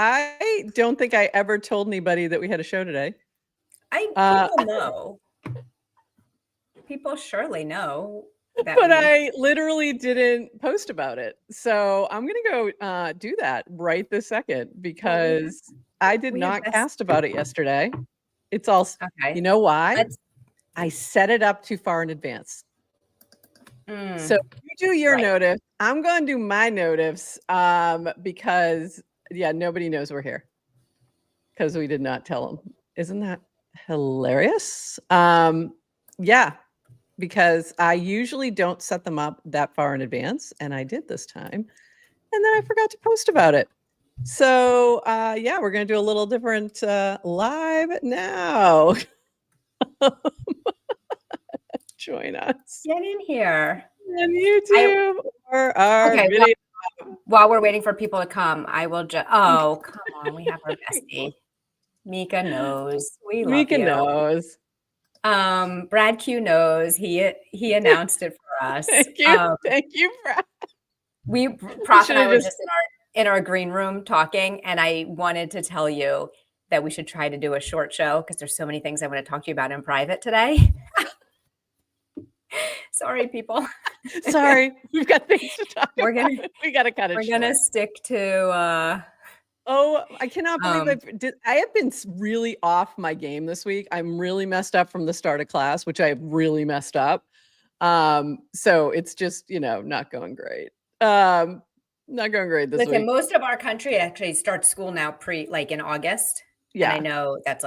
I don't think I ever told anybody that we had a show today. People know. People surely know that. But I literally didn't post about it. So I'm going to go do that right this second because I did not cast about it yesterday. It's all, okay. You know why? I set it up too far in advance. So you do your notice. I'm going to do my notice because, nobody knows we're here because we did not tell them. Isn't that hilarious? Because I usually don't set them up that far in advance, and I did this time, and then I forgot to post about it. So, we're going to do a little different live now. Join us. Get in here. On YouTube or our video. While we're waiting for people to come, I will just, come on, we have our bestie. Mika knows. We love Mika you. knows. Brad Q knows. He announced it for us. Thank you. Thank you, Brad. Prof and I were just in our green room talking, and I wanted to tell you that we should try to do a short show because there's so many things I want to talk to you about in private today. Sorry, people. Sorry, we've got things to talk about. We got to cut it short. We're going to stick to... I cannot believe I have been really off my game this week. I'm really messed up from the start of class, which I have really messed up. So it's just, not going great. Not going great this week. Listen, most of our country actually starts school now in August. Yeah. And I know that's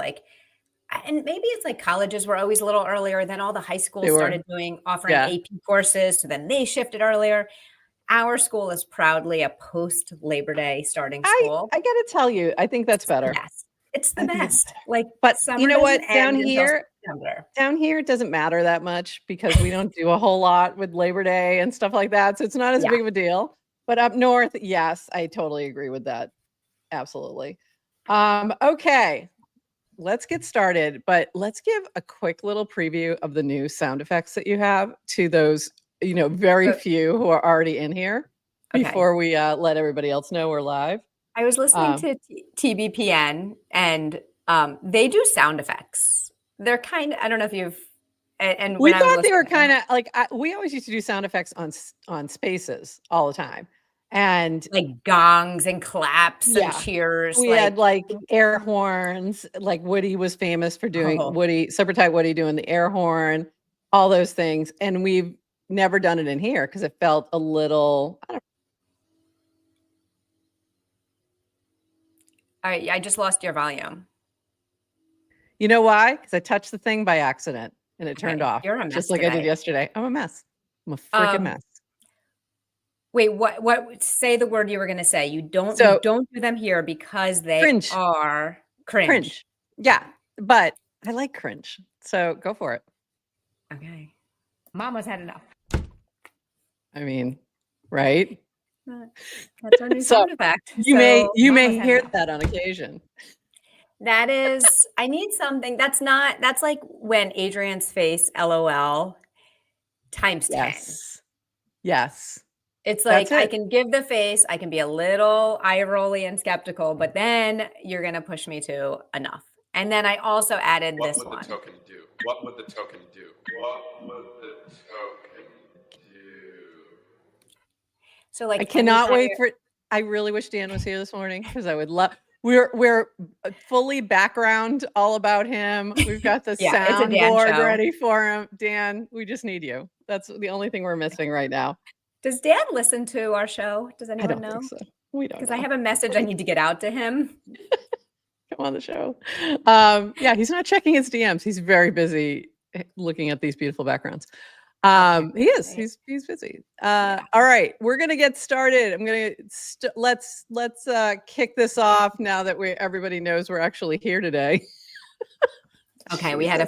and maybe it's like colleges were always a little earlier. Then all the high schools started offering AP courses. So then they shifted earlier. Our school is proudly a post-Labor Day starting school. I got to tell you, I think that's better. Yes, it's the best. But you know what? Down here, it doesn't matter that much because we don't do a whole lot with Labor Day and stuff like that. So it's not as big of a deal. But up north, yes, I totally agree with that. Absolutely. Okay. Let's get started, but let's give a quick little preview of the new sound effects that you have to those, very few who are already in here before we let everybody else know we're live. I was listening to TBPN and they do sound effects. They're kind of, I don't know if you've, and we thought they were kind of we always used to do sound effects on Spaces all the time. And like gongs and claps and cheers. We had air horns, like Woody was famous for doing Super Tight Woody doing the air horn, all those things. And we've never done it in here because it felt a little, I just lost your volume. You know why? Because I touched the thing by accident and it turned off. You're a mess just like I did yesterday. I'm a mess. I'm a freaking mess. Wait, what? Say the word you were going to say. You don't do them here because they are cringe. Yeah, but I like cringe. So go for it. Okay. Mama's had enough. I mean, right? That's our new sound effect. You may hear that on occasion. That is, I need something. That's like when Adrian's face, LOL, times 10. Yes. It's like I can give the face, I can be a little eye-rolly and skeptical, but then you're going to push me to enough. And then I also added this one. What would the token do? What would the token do? So I cannot wait for it. I really wish Dan was here this morning because I would love. We're fully background all about him. We've got the soundboard ready for him. Dan, we just need you. That's the only thing we're missing right now. Does Dan listen to our show? Does anyone know? Think so. We don't. Because I have a message I need to get out to him. Come on the show. He's not checking his DMs. He's very busy looking at these beautiful backgrounds. He is. He's busy. All right, we're gonna get started. I'm gonna let's kick this off now that everybody knows we're actually here today. Okay, we had a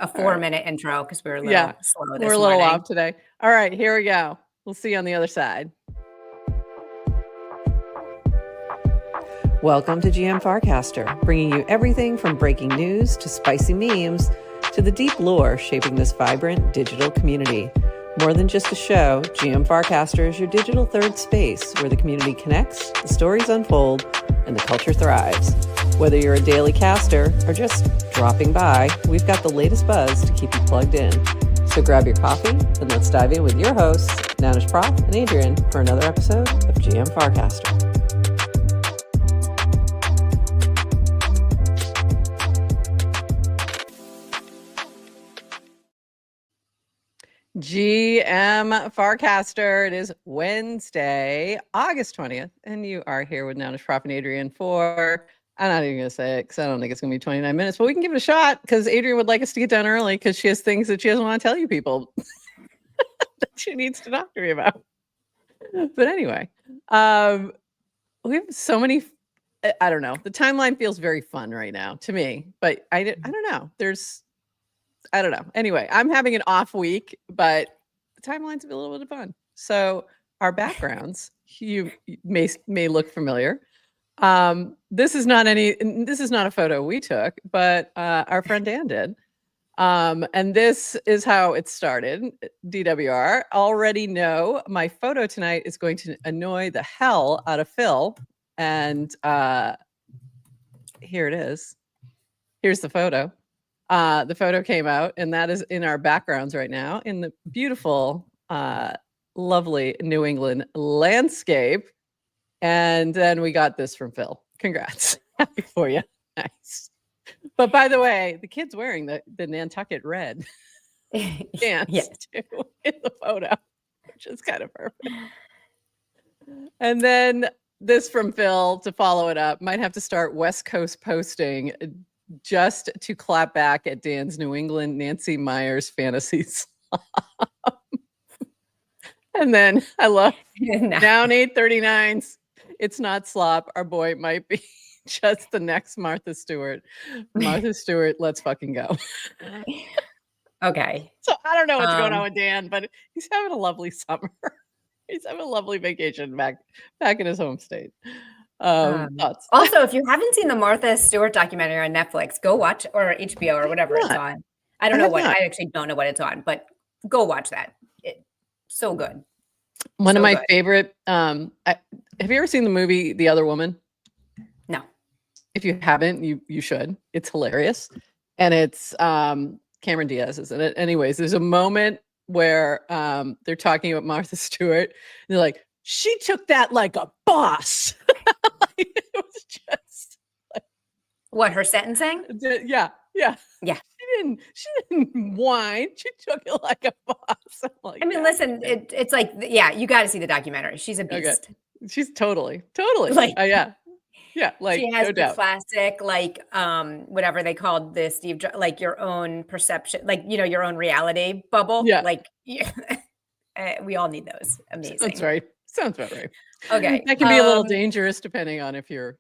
4-minute intro because we were a little slow this morning. We're a little off today. All right, here we go. We'll see you on the other side. Welcome to GM Farcaster, bringing you everything from breaking news to spicy memes to the deep lore shaping this vibrant digital community. More than just a show, GM Farcaster is your digital third space where the community connects, the stories unfold, and the culture thrives. Whether you're a daily caster or just dropping by, we've got the latest buzz to keep you plugged in. So grab your coffee and let's dive in with your hosts, Nanish Prof and Adrian, for another episode of GM Farcaster. GM Farcaster. It is Wednesday, August 20th, and you are here with Nanish Prof and Adrian for, I'm not even going to say it because I don't think it's going to be 29 minutes, but we can give it a shot because Adrian would like us to get done early because she has things that she doesn't want to tell you people that she needs to talk to me about. But anyway, we have so many, I don't know. The timeline feels very fun right now to me, but I don't know. I don't know. Anyway, I'm having an off week, but the timeline's a little bit of fun. So our backgrounds, you may look familiar. This is not a photo we took, but our friend Dan did. And this is how it started. DWR, already know my photo tonight is going to annoy the hell out of Phil. And here it is. Here's the photo. The photo came out, and that is in our backgrounds right now in the beautiful, lovely New England landscape. And then we got this from Phil. Congrats. Happy for you. Nice. But by the way, the kid's wearing the Nantucket red pants too in the photo, which is kind of perfect. And then this from Phil to follow it up. Might have to start West Coast posting just to clap back at Dan's New England Nancy Myers fantasy slop. And then I love down 839s. It's not slop. Our boy might be just the next Martha Stewart. Martha Stewart, let's fucking go. Okay. So I don't know what's going on with Dan, but he's having a lovely summer. He's having a lovely vacation back in his home state. Also, if you haven't seen the Martha Stewart documentary on Netflix, go watch, or HBO or whatever it's on. I don't know what. I actually don't know what it's on, but go watch that. It's so good. One of my favorite. Have you ever seen the movie The Other Woman? No. If you haven't, you should. It's hilarious, and it's Cameron Diaz is in it. Anyways, there's a moment where they're talking about Martha Stewart, and they're like, she took that like a boss. It was just like, what, her sentencing? Yeah. She didn't whine. She took it like a boss. Like, I mean, listen, it's like, you got to see the documentary. She's a beast. Okay. She's totally like, like she has no the doubt. classic, like whatever they called this, Steve, like your own perception, like your own reality bubble. Yeah, like we all need those. Amazing. That's right. Sounds about right. Okay. That can be a little dangerous depending on if you're,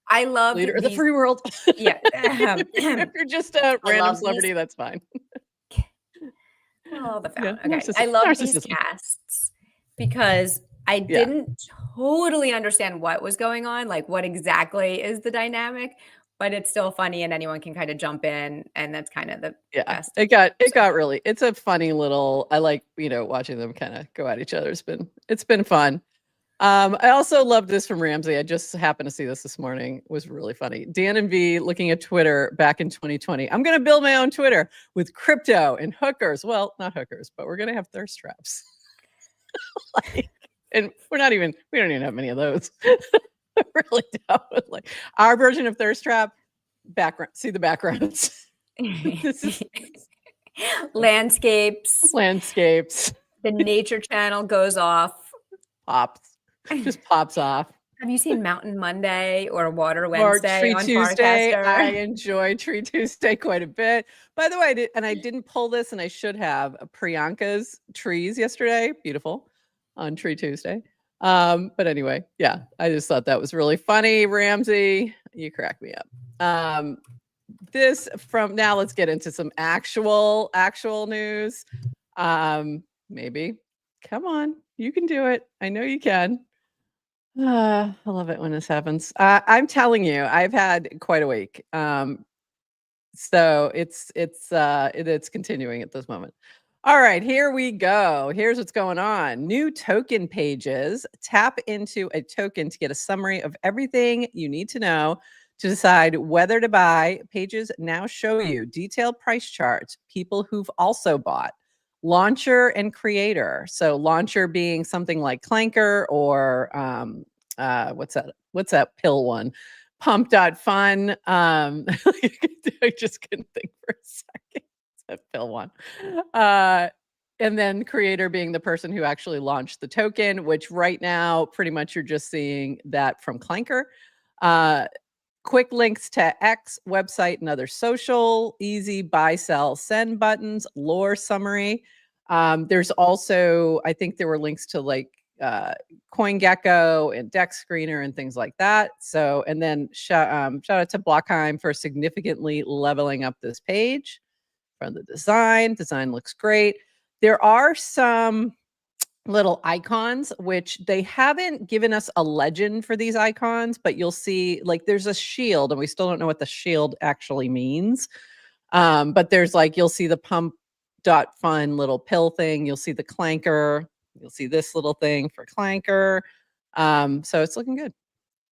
I love leader of the free world. Yeah. If you're just a random celebrity, that's fine. Well, the found. Okay. I love these casts because I didn't totally understand what was going on, like what exactly is the dynamic, but it's still funny and anyone can kind of jump in, and that's kind of the best. It got really, it's a funny little, I like, watching them kind of go at each other. It's been fun. I also love this from Ramsey. I just happened to see this morning. It was really funny. Dan and V looking at Twitter back in 2020. I'm going to build my own Twitter with crypto and hookers. Well, not hookers, but we're going to have thirst traps. And we don't even have many of those. Really don't. Like our version of thirst trap background. See the backgrounds. This is landscapes. The Nature Channel goes off. Just pops off. Have you seen Mountain Monday or Water Wednesday Tree on Tuesday? Farcaster? I enjoy Tree Tuesday quite a bit. By the way, I didn't pull this, and I should have. Priyanka's trees yesterday, beautiful on Tree Tuesday. But anyway, yeah, I just thought that was really funny. Ramsey, you crack me up. Now let's get into some actual news. Maybe. Come on, you can do it. I know you can. I love it when this happens. I'm telling you, I've had quite a week. So it's continuing at this moment. All right, here we go. Here's what's going on. New token pages. Tap into a token to get a summary of everything you need to know to decide whether to buy. Pages now show you detailed price charts, people who've also bought, launcher and creator. So launcher being something like Clanker or what's that pill one? Pump.fun. I just couldn't think for a second. Pill one. And then creator being the person who actually launched the token, which right now pretty much you're just seeing that from Clanker. Quick links to X, website, and other social, easy buy, sell, send buttons, lore summary. There's also, I think there were links to like CoinGecko and Dex Screener and things like that. So, and then shout out to Blockheim for significantly leveling up this page. From the design looks great. There are some little icons, which they haven't given us a legend for these icons, but you'll see like there's a shield and we still don't know what the shield actually means. But there's like, you'll see the pump.fun little pill thing. You'll see the Clanker. You'll see this little thing for Clanker. So it's looking good.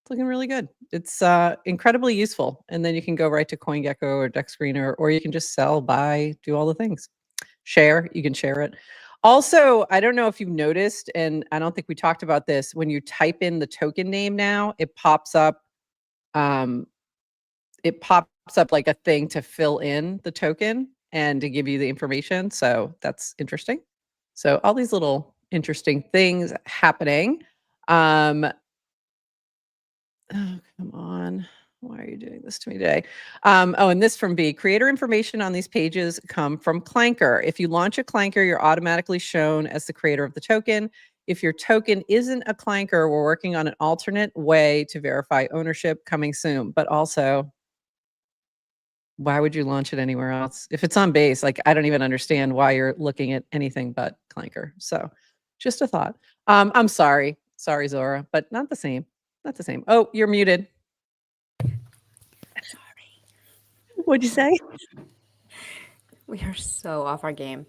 It's looking really good. It's incredibly useful. And then you can go right to CoinGecko or Dex Screener, or you can just sell, buy, do all the things. Share, you can share it. Also, I don't know if you've noticed, and I don't think we talked about this, when you type in the token name now, it pops up like a thing to fill in the token and to give you the information. So that's interesting. So all these little interesting things happening. Oh, come on. Why are you doing this to me today? And this from B. Creator information on these pages come from Clanker. If you launch a Clanker, you're automatically shown as the creator of the token. If your token isn't a Clanker, we're working on an alternate way to verify ownership coming soon. But also, why would you launch it anywhere else? If it's on base, like I don't even understand why you're looking at anything but Clanker. So just a thought. I'm sorry. Sorry, Zora, but not the same. Not the same. Oh, you're muted. Sorry. What'd you say? We are so off our game.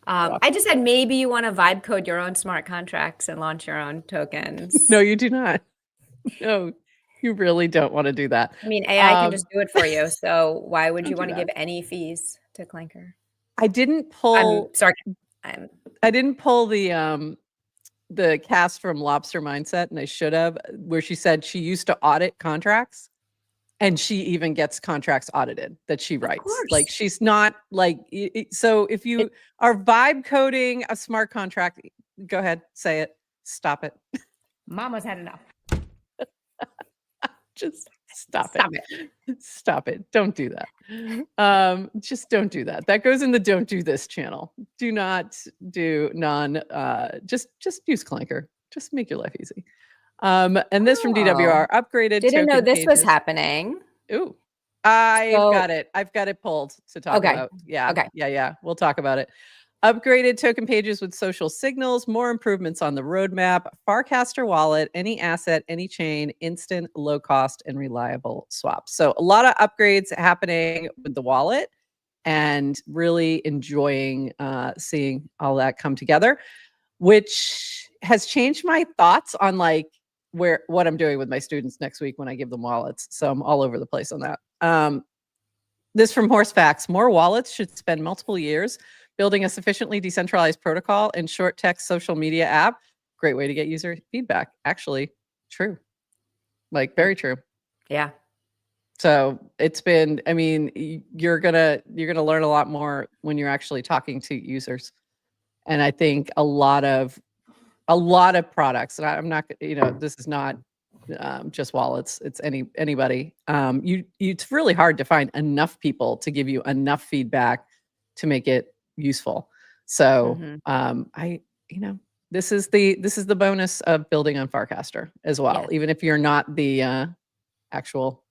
I just said maybe you want to vibe code your own smart contracts and launch your own tokens. No, you do not. No, you really don't want to do that. I mean, AI can just do it for you. So why would you want to give any fees to Clanker? I didn't pull. I'm sorry. I didn't pull the cast from Lobster Mindset, and I should have, where she said she used to audit contracts. And she even gets contracts audited that she writes. Like she's not like, so if you are vibe coding a smart contract, go ahead, say it, stop it. Mama's had enough. Just stop it. Stop it. Don't do that. Just don't do that. That goes in the don't do this channel. Do not do just use Clanker. Just make your life easy. And this from DWR, upgraded. Didn't know this was happening. Ooh, I've got it pulled to talk about. Yeah. Okay. Yeah. We'll talk about it. Upgraded token pages with social signals, more improvements on the roadmap, Farcaster wallet, any asset, any chain, instant, low cost, and reliable swaps. So a lot of upgrades happening with the wallet and really enjoying seeing all that come together, which has changed my thoughts on like what I'm doing with my students next week when I give them wallets. So I'm all over the place on that. This from Horsefacts, more wallets should spend multiple years building a sufficiently decentralized protocol and short text social media app. Great way to get user feedback. Actually, true. Like very true. Yeah. So it's been, I mean, you're gonna learn a lot more when you're actually talking to users. And I think a lot of products, and I'm not, this is not just wallets, it's anybody. It's really hard to find enough people to give you enough feedback to make it useful. So this is the bonus of building on Farcaster as well, even if you're not the actual,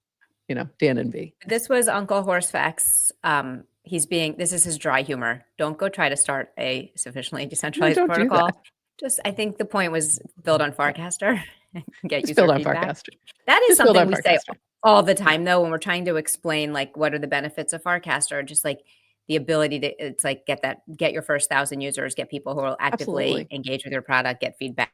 Dan and V. This was Uncle Horsefacts. This is his dry humor. Don't go try to start a sufficiently decentralized protocol. I think the point was build on Farcaster and get user feedback. That is something we say all the time, though, when we're trying to explain like what are the benefits of Farcaster. Just like the ability to, it's like, get your first 1,000 users, get people who will actively engage with your product, get feedback.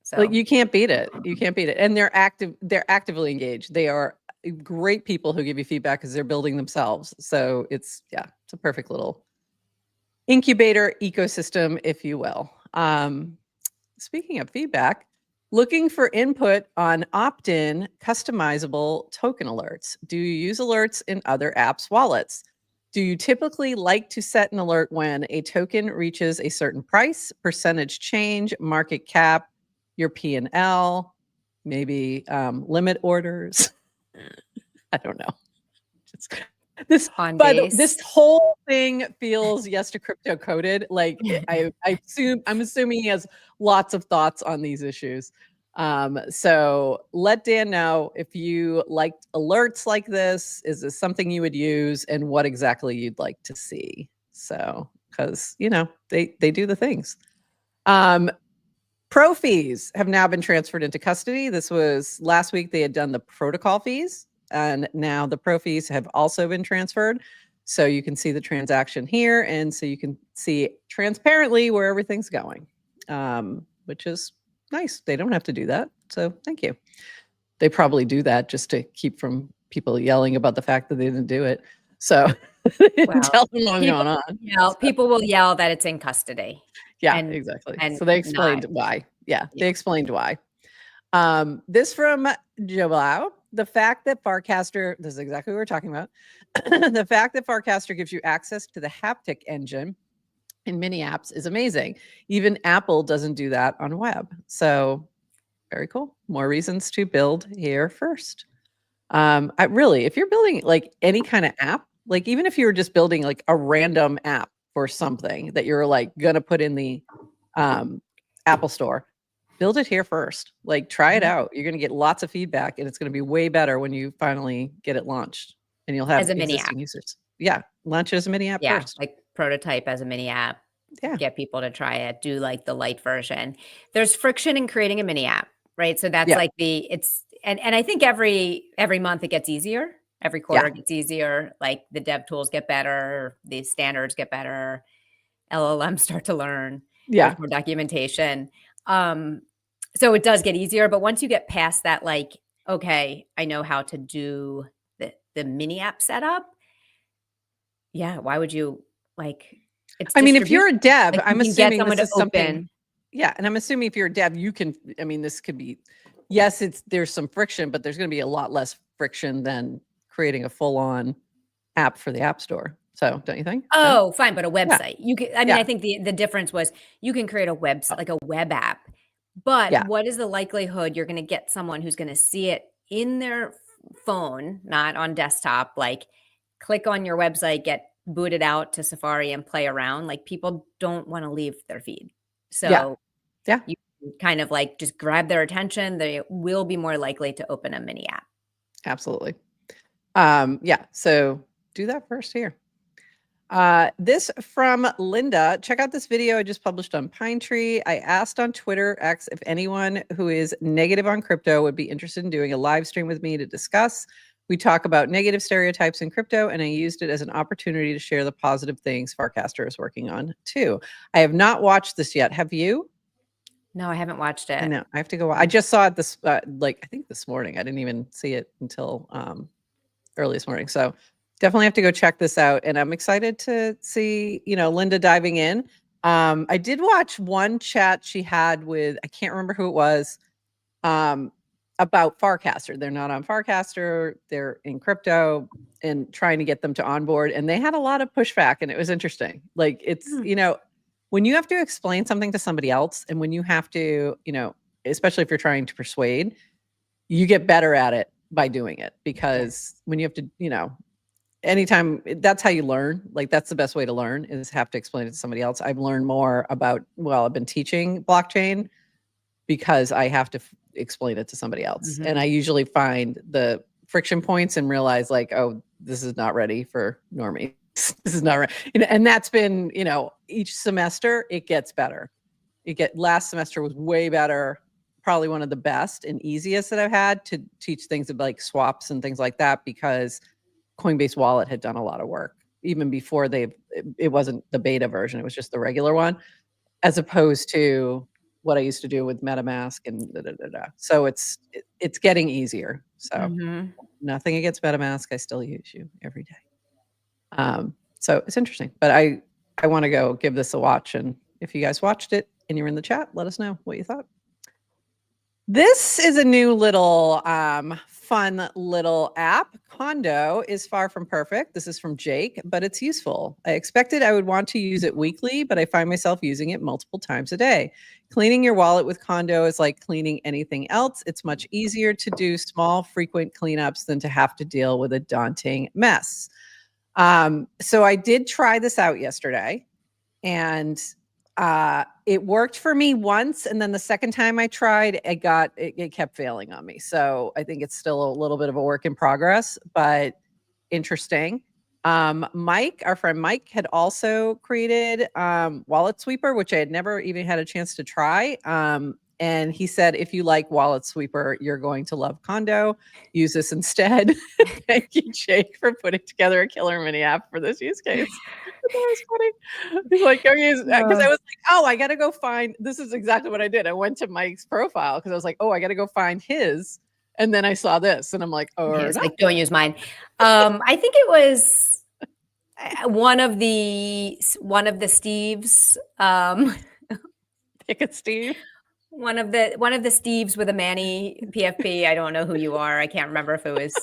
So like, you can't beat it. You can't beat it. And they're actively engaged. They are great people who give you feedback because they're building themselves. So it's a perfect little incubator ecosystem, if you will. Speaking of feedback, looking for input on opt-in customizable token alerts. Do you use alerts in other apps' wallets? Do you typically like to set an alert when a token reaches a certain price, percentage change, market cap, your P&L, maybe limit orders? I don't know. This whole thing feels yes to crypto coded. Like I'm assuming he has lots of thoughts on these issues. So let Dan know if you liked alerts like this. Is this something you would use, and what exactly you'd like to see? So, because they do the things. Pro fees have now been transferred into custody. This was last week. They had done the protocol fees, and now the pro fees have also been transferred. So you can see the transaction here, and so you can see transparently where everything's going, which is nice. They don't have to do that. So thank you. They probably do that just to keep from people yelling about the fact that they didn't do it. So tell them what's going on. People will yell that it's in custody. Yeah, exactly. So they explained why. Yeah, they explained why. This from Joao. The fact that Farcaster, this is exactly what we're talking about. The fact that Farcaster gives you access to the haptic engine in mini apps is amazing. Even Apple doesn't do that on web. So very cool. More reasons to build here first. If you're building like any kind of app, like even if you were just building like a random app for something that you're like gonna put in the Apple Store, build it here first. Like try it out. You're gonna get lots of feedback, and it's gonna be way better when you finally get it launched, and you'll have existing users. Yeah, launch it as a mini app first. Like prototype as a mini app. Yeah, get people to try it. Do like the light version. There's friction in creating a mini app, right? So that's like and I think every month it gets easier. Every quarter gets easier. Like the dev tools get better, the standards get better, LLMs start to learn. There's more documentation. So it does get easier, but once you get past that, like, okay, I know how to do the mini app setup. Yeah, why would you like? I mean, if you're a dev, like I'm assuming this is something. Yeah, and I'm assuming if you're a dev, you can. I mean, this could be. Yes, there's some friction, but there's going to be a lot less friction than creating a full-on app for the App Store. So, don't you think? Oh, fine, but a website. You can. I mean, I think the difference was you can create a website, like a web app, but what is the likelihood you're going to get someone who's going to see it in their phone, not on desktop, like click on your website, get booted out to Safari and play around? Like people don't want to leave their feed. So you kind of like just grab their attention. They will be more likely to open a mini app. Absolutely. So do that first here. This from Linda. Check out this video I just published on Pine Tree. I asked on Twitter X if anyone who is negative on crypto would be interested in doing a live stream with me to discuss. We talk about negative stereotypes in crypto, and I used it as an opportunity to share the positive things Farcaster is working on too. I have not watched this yet. Have you? No, I haven't watched it. I know. I have to go. I just saw it this, I think this morning. I didn't even see it until early this morning. So definitely have to go check this out. And I'm excited to see, Linda diving in. I did watch one chat she had with, I can't remember who it was, about Farcaster. They're not on Farcaster. They're in crypto and trying to get them to onboard. And they had a lot of pushback, and it was interesting. Like it's, when you have to explain something to somebody else, and when you have to, especially if you're trying to persuade, you get better at it by doing it, because when you have to, anytime, that's how you learn. Like that's the best way to learn, is have to explain it to somebody else. I've learned more about, I've been teaching blockchain because I have to explain it to somebody else. And I usually find the friction points and realize like, oh, this is not ready for normies. This is not right. And that's been, each semester it gets better. Last semester was way better. Probably one of the best and easiest that I've had to teach things about like swaps and things like that, because Coinbase Wallet had done a lot of work, even before it wasn't the beta version, it was just the regular one, as opposed to what I used to do with MetaMask and So it's getting easier. So nothing against MetaMask. I still use you every day. So it's interesting, but I want to go give this a watch. And if you guys watched it and you're in the chat, let us know what you thought. This is a new little fun little app. Condo is far from perfect. This is from Jake, but it's useful. I expected I would want to use it weekly, but I find myself using it multiple times a day. Cleaning your wallet with Condo is like cleaning anything else. It's much easier to do small, frequent cleanups than to have to deal with a daunting mess. So I did try this out yesterday, and it worked for me once, and then the second time I tried, it kept failing on me. So I think it's still a little bit of a work in progress, but interesting. Mike, our friend Mike, had also created Wallet Sweeper, which I had never even had a chance to try. And he said, if you like Wallet Sweeper, you're going to love Condo. Use this instead. Thank you, Jake, for putting together a killer mini app for this use case. That was funny. He's like, go use, because I was like, oh, I got to go find, this is exactly what I did. I went to Mike's profile because I was like, oh, I got to go find his. And then I saw this and I'm like, oh, it's like, don't use mine. I think it was one of the Steves. Pick it, Steve. One of the Steves with a Manny PFP. I don't know who you are. I can't remember if it was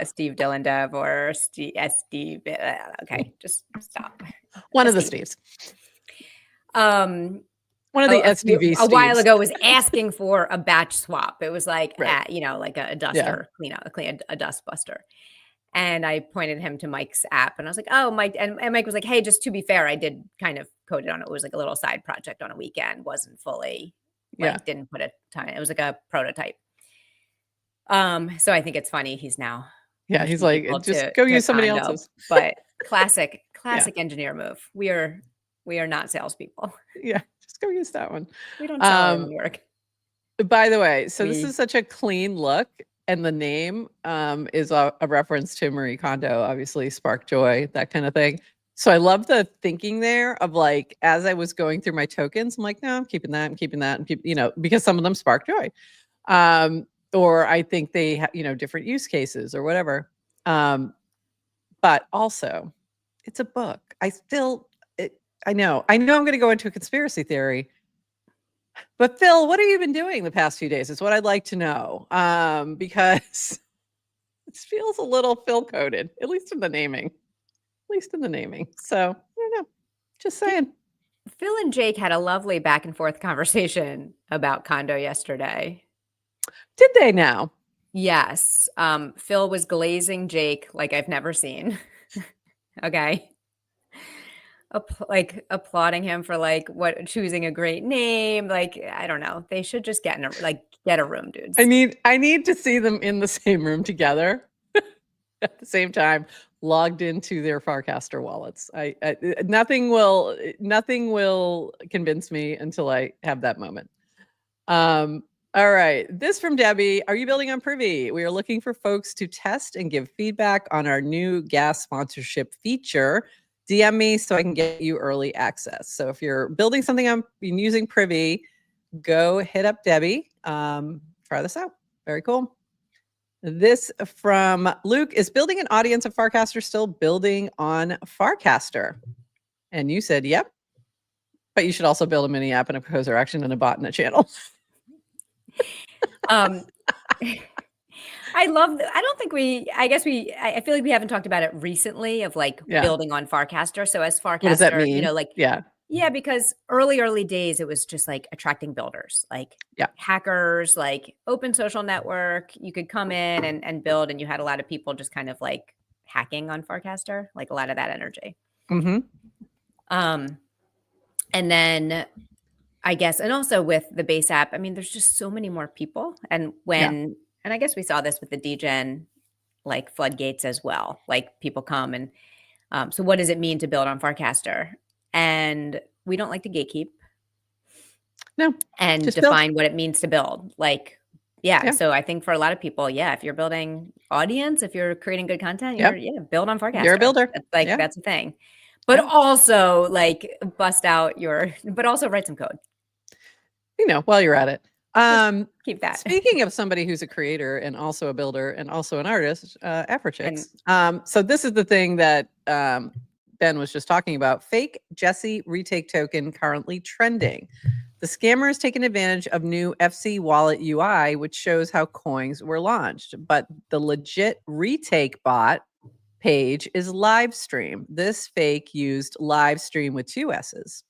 Steve Dillendev or Steve. Okay, just stop. One of the Steves. One of the SDV a while ago was asking for a batch swap. It was like like a duster, a dust buster. And I pointed him to Mike's app, and I was like, "Oh, Mike." And Mike was like, "Hey, just to be fair, I did kind of code it on it. It was like a little side project on a weekend. Wasn't fully." Didn't put a ton. It was like a prototype. So I think it's funny. He's now. Yeah, he's like, just go use somebody else's. But classic engineer move. We are not salespeople. Yeah, just go use that one. We don't sell our own work. By the way, so this is such a clean look, and the name is a reference to Marie Kondo, obviously, Spark Joy, that kind of thing. So I love the thinking there of like, as I was going through my tokens, I'm like, no, I'm keeping that, and because some of them spark joy. Or I think they have, different use cases or whatever. But also it's a book. I know I'm going to go into a conspiracy theory, but Phil, what have you been doing the past few days? Is what I'd like to know. Because it feels a little Phil coded, at least in the naming. So I don't know. Just saying. Phil and Jake had a lovely back and forth conversation about Condo yesterday. Did they now? Yes. Phil was glazing Jake like I've never seen. Okay. Applauding him for choosing a great name. I don't know. They should just get a room, dudes. I need to see them in the same room together at the same time, logged into their Farcaster wallets. Nothing will convince me until I have that moment. All right. This from Debbie. Are you building on Privy? We are looking for folks to test and give feedback on our new gas sponsorship feature. DM me so I can get you early access. So if you're building something on using Privy, go hit up Debbie. Try this out. Very cool. This from Luke. Is building an audience of Farcaster still building on Farcaster? And you said, yep. But you should also build a mini app and a proposer action and a bot and a channel. I feel like we haven't talked about it recently of building on Farcaster. So as Farcaster, what does that mean? Yeah, because early days, it was just attracting builders, hackers, open social network. You could come in and build, and you had a lot of people just kind of hacking on Farcaster, a lot of that energy. Mm-hmm. And then I guess, and also with the base app, there's just so many more people. And and I guess we saw this with the DGen, floodgates as well. People come and so what does it mean to build on Farcaster? And we don't like to gatekeep. No. And define what it means to build. Yeah. So I think for a lot of people, if you're building audience, if you're creating good content, build on Farcaster. You're a builder. That's a thing. But also but also write some code. While you're at it. Keep that. Speaking of somebody who's a creator and also a builder and also an artist, Afrochicks. So this is the thing that Ben was just talking about. Fake Jessie retake token currently trending. The scammer has taken advantage of new FC Wallet UI, which shows how coins were launched. But the legit retake bot page is Livestream. This fake used Livestream with 2 S's.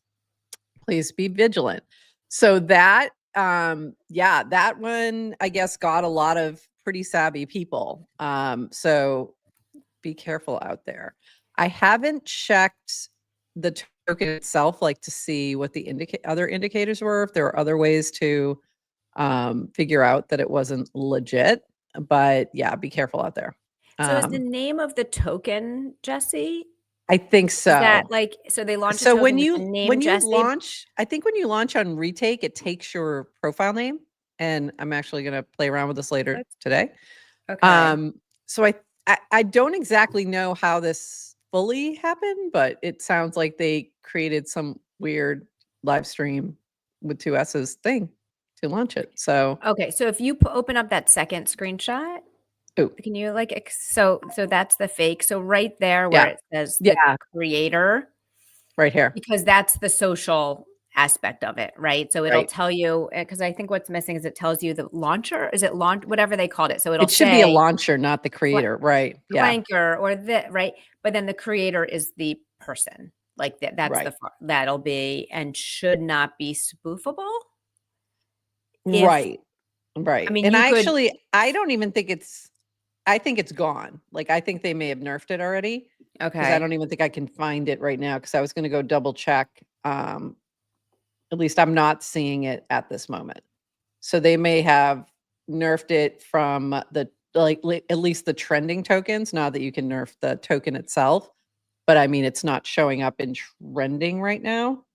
Please be vigilant. So that that one, I guess, got a lot of pretty savvy people. So be careful out there. I haven't checked the token itself, like to see what the other indicators were, if there are other ways to figure out that it wasn't legit. But yeah, be careful out there. So is the name of the token Jessie? I think so. Is that so they launched so when you launch, I think when you launch on retake, it takes your profile name, and I'm actually going to play around with this later today. Okay. So I don't exactly know how this fully happened, but it sounds like they created some weird live stream with 2 S's thing to launch it. So okay, so if you open up that second screenshot, can you so that's the fake. So right there where it says the creator, right here, because that's the social aspect of it, right? So it'll tell you, because I think what's missing is it tells you the launcher. Is it launch, whatever they called it? So it should be a launcher, not the creator, right? Clanker or right? But then the creator is the person, like that's that'll be and should not be spoofable. Right. I mean, and I don't even think I think it's gone. Like, I think they may have nerfed it already. Okay. Because I don't even think I can find it right now, because I was going to go double check. At least I'm not seeing it at this moment. So they may have nerfed it from the at least the trending tokens, now that you can nerf the token itself. But I mean, it's not showing up in trending right now.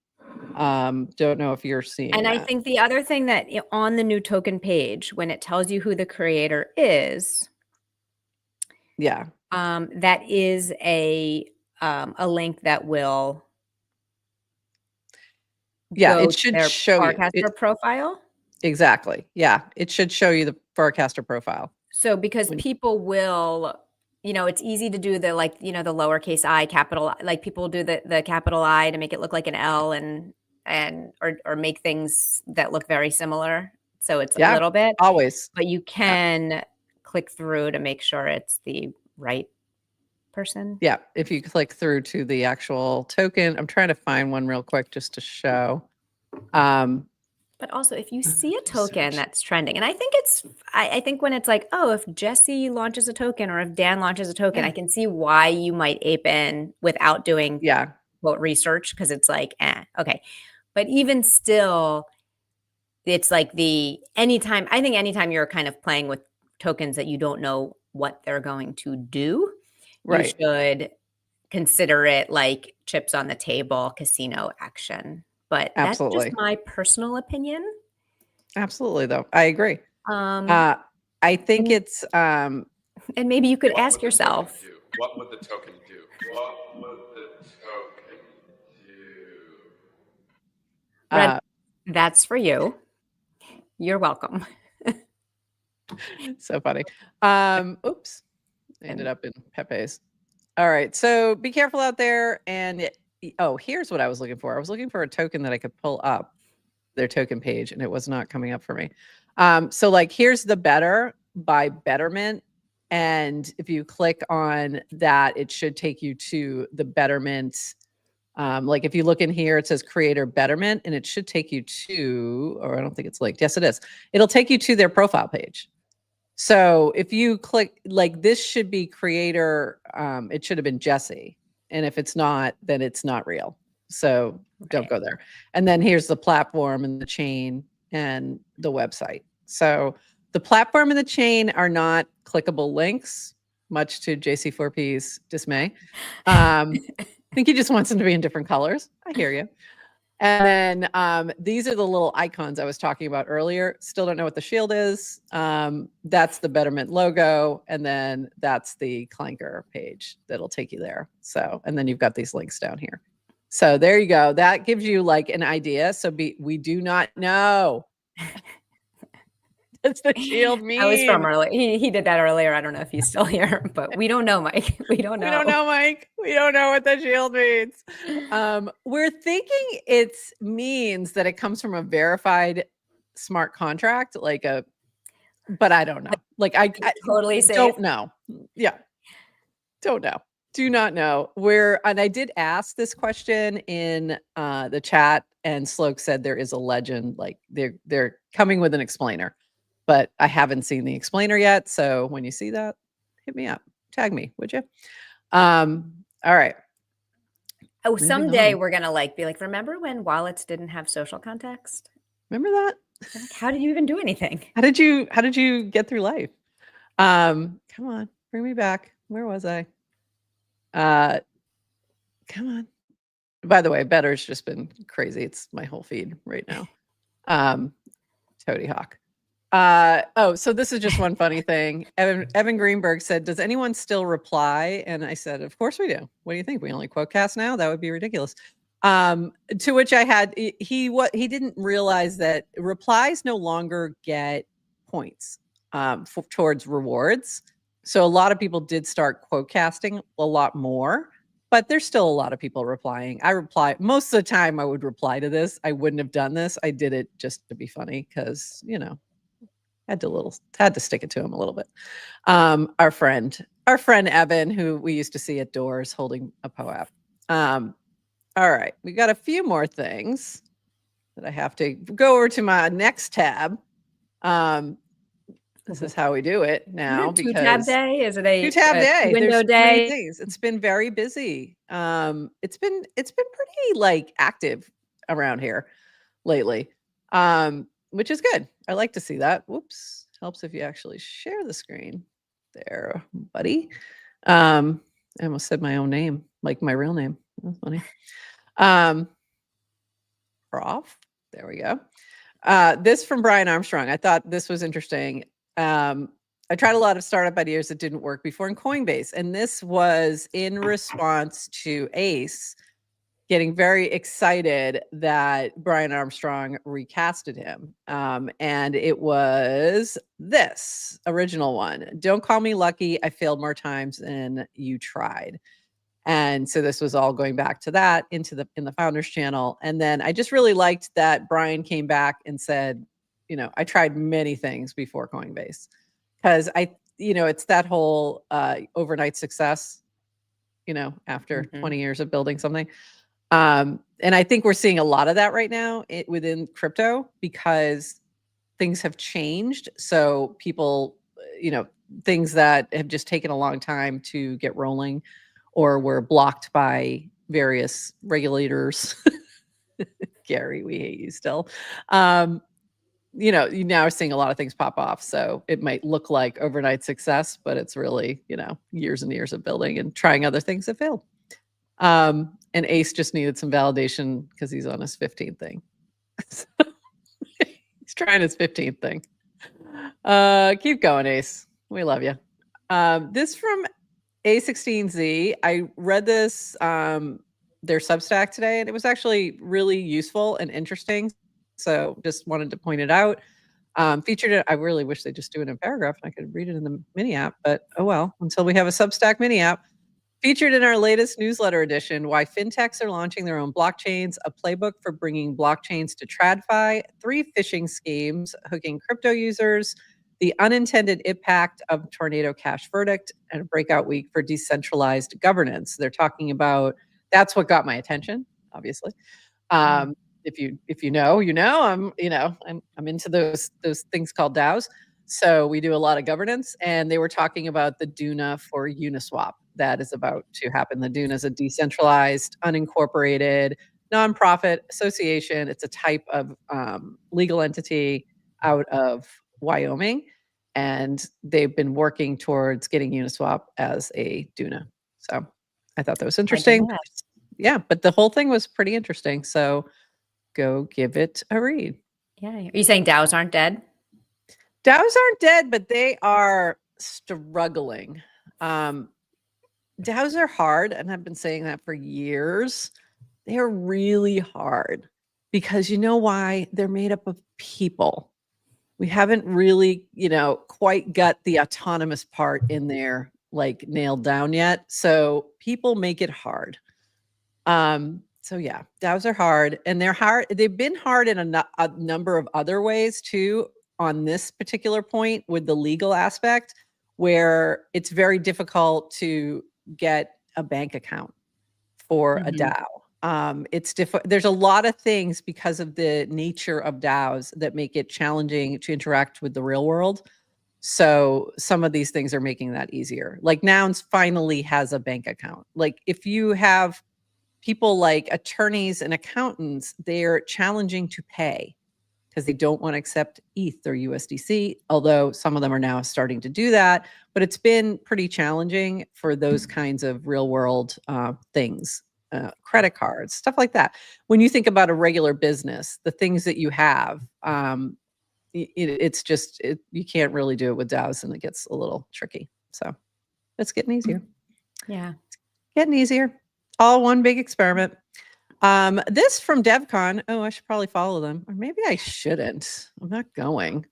Don't know if you're seeing and that. I think the other thing that on the new token page, when it tells you who the creator is, that is a link that will it should show you Farcaster profile. Exactly. Yeah, it should show you the Farcaster profile. So because people will, it's easy to do the the lowercase I, capital, like people do the capital I to make it look like an L or make things that look very similar. So it's a little bit always, but you can click through to make sure it's the right person. Yeah, if you click through to the actual token, I'm trying to find one real quick just to show. But also, if you see a token that's trending, and I think I think when it's like, oh, if Jessie launches a token or if Dan launches a token, I can see why you might ape in without doing quote research, because it's like, okay. But even still, it's like anytime you're kind of playing with tokens that you don't know what they're going to do, you should consider it like chips on the table, casino action. But that's just my personal opinion. Absolutely, though. I agree. I think it's and maybe you could ask yourself, what would the token do? What would the token do? Red, that's for you. You're welcome. So funny. Oops. Ended up in Pepe's. All right. So be careful out there. And here's what I was looking for. I was looking for a token that I could pull up their token page, and it was not coming up for me. So like, here's the Better by Betterment. And if you click on that, it should take you to the Betterment. Like if you look in here, it says Creator Betterment, and it should take you to, or I don't think it's linked. Yes, it is. It'll take you to their profile page. So if you click, like, this should be creator, it should have been Jessie. And if it's not, then it's not real. So don't go there. And then here's the platform and the chain and the website. So the platform and the chain are not clickable links, much to JC4P's dismay. I think he just wants them to be in different colors. I hear you. And then these are the little icons I was talking about earlier. Still don't know what the shield is. That's the Betterment logo. And then that's the Clanker page that'll take you there. So, and then you've got these links down here. So there you go. That gives you like an idea. So we do not know. What's the shield mean? I was from earlier. He did that earlier. I don't know if he's still here, but we don't know, Mike. We don't know. We don't know, Mike. We don't know what the shield means. We're thinking it means that it comes from a verified smart contract, but I don't know. Like I totally safe. Don't know. Yeah. Don't know. Do not know. And I did ask this question in the chat, and Sloke said there is a legend, like they're coming with an explainer. But I haven't seen the explainer yet. So when you see that, hit me up. Tag me, would you? All right. Oh, someday we're going to be like, remember when wallets didn't have social context? Remember that? Like, how did you even do anything? How did you get through life? Come on, bring me back. Where was I? Come on. By the way, Better's just been crazy. It's my whole feed right now. Toady Hawk. So this is just one funny thing. Evan Greenberg said, does anyone still reply? And I said, of course we do. What do you think? We only quote cast now? That would be ridiculous. To which I had, he didn't realize that replies no longer get points towards rewards. So a lot of people did start quote casting a lot more, but there's still a lot of people replying. I reply most of the time. I would reply to this. I wouldn't have done this. I did it just to be funny because, had to stick it to him a little bit. Our friend Evan, who we used to see at doors holding a POAP. All right, we got a few more things that I have to go over to my next tab. This is how we do it now. Is it a two-tab day? Is it a two-tab day? Window day? It's been very busy. It's been pretty active around here lately. Which is good. I like to see that. Whoops. Helps if you actually share the screen there, buddy. I almost said my own name, like my real name. That's funny. Prof. There we go. This from Brian Armstrong. I thought this was interesting. I tried a lot of startup ideas that didn't work before in Coinbase. And this was in response to Ace getting very excited that Brian Armstrong recasted him. And it was this original one. Don't call me lucky. I failed more times than you tried. And so this was all going back to that in the founders channel. And then I just really liked that Brian came back and said, I tried many things before Coinbase, because it's that whole overnight success, after 20 years of building something. And I think we're seeing a lot of that right now within crypto, because things have changed. So people, things that have just taken a long time to get rolling or were blocked by various regulators. Gary, we hate you still. You now are seeing a lot of things pop off. So it might look like overnight success, but it's really, years and years of building and trying other things that failed. And Ace just needed some validation because he's on his 15th thing. He's trying his 15th thing. Keep going, Ace. We love you. This from A16Z. I read this, their Substack today, and it was actually really useful and interesting. So just wanted to point it out. Featured it. I really wish they just do it in a paragraph and I could read it in the mini app, but oh well, until we have a Substack mini app. Featured in our latest newsletter edition, why fintechs are launching their own blockchains, a playbook for bringing blockchains to TradFi, 3 phishing schemes hooking crypto users, the unintended impact of tornado cash verdict, and a breakout week for decentralized governance. They're talking about, that's what got my attention, obviously. If you know, I'm into those things called DAOs. So we do a lot of governance, and they were talking about the Duna for Uniswap. That is about to happen. The Duna is a decentralized, unincorporated, nonprofit association. It's a type of legal entity out of Wyoming, and they've been working towards getting Uniswap as a Duna. So I thought that was interesting. Yeah, but the whole thing was pretty interesting. So go give it a read. Yeah. Are you saying DAOs aren't dead? DAOs aren't dead, but they are struggling. DAOs are hard, and I've been saying that for years. They're really hard because you know why? They're made up of people. We haven't really, quite got the autonomous part in there like nailed down yet. So people make it hard. So yeah, DAOs are hard, and they're hard. They've been hard in a number of other ways too. On this particular point with the legal aspect, where it's very difficult to get a bank account for a DAO. There's a lot of things because of the nature of DAOs that make it challenging to interact with the real world. So some of these things are making that easier. Like Nouns finally has a bank account. Like if you have people like attorneys and accountants, they're challenging to pay because they don't want to accept ETH or USDC, although some of them are now starting to do that. But it's been pretty challenging for those kinds of real world things, credit cards, stuff like that. When you think about a regular business, the things that you have, it's just, you can't really do it with DAOs, and it gets a little tricky. So it's getting easier. Yeah. Getting easier. All one big experiment. This from DevCon. Oh, I should probably follow them. Or maybe I shouldn't. I'm not going.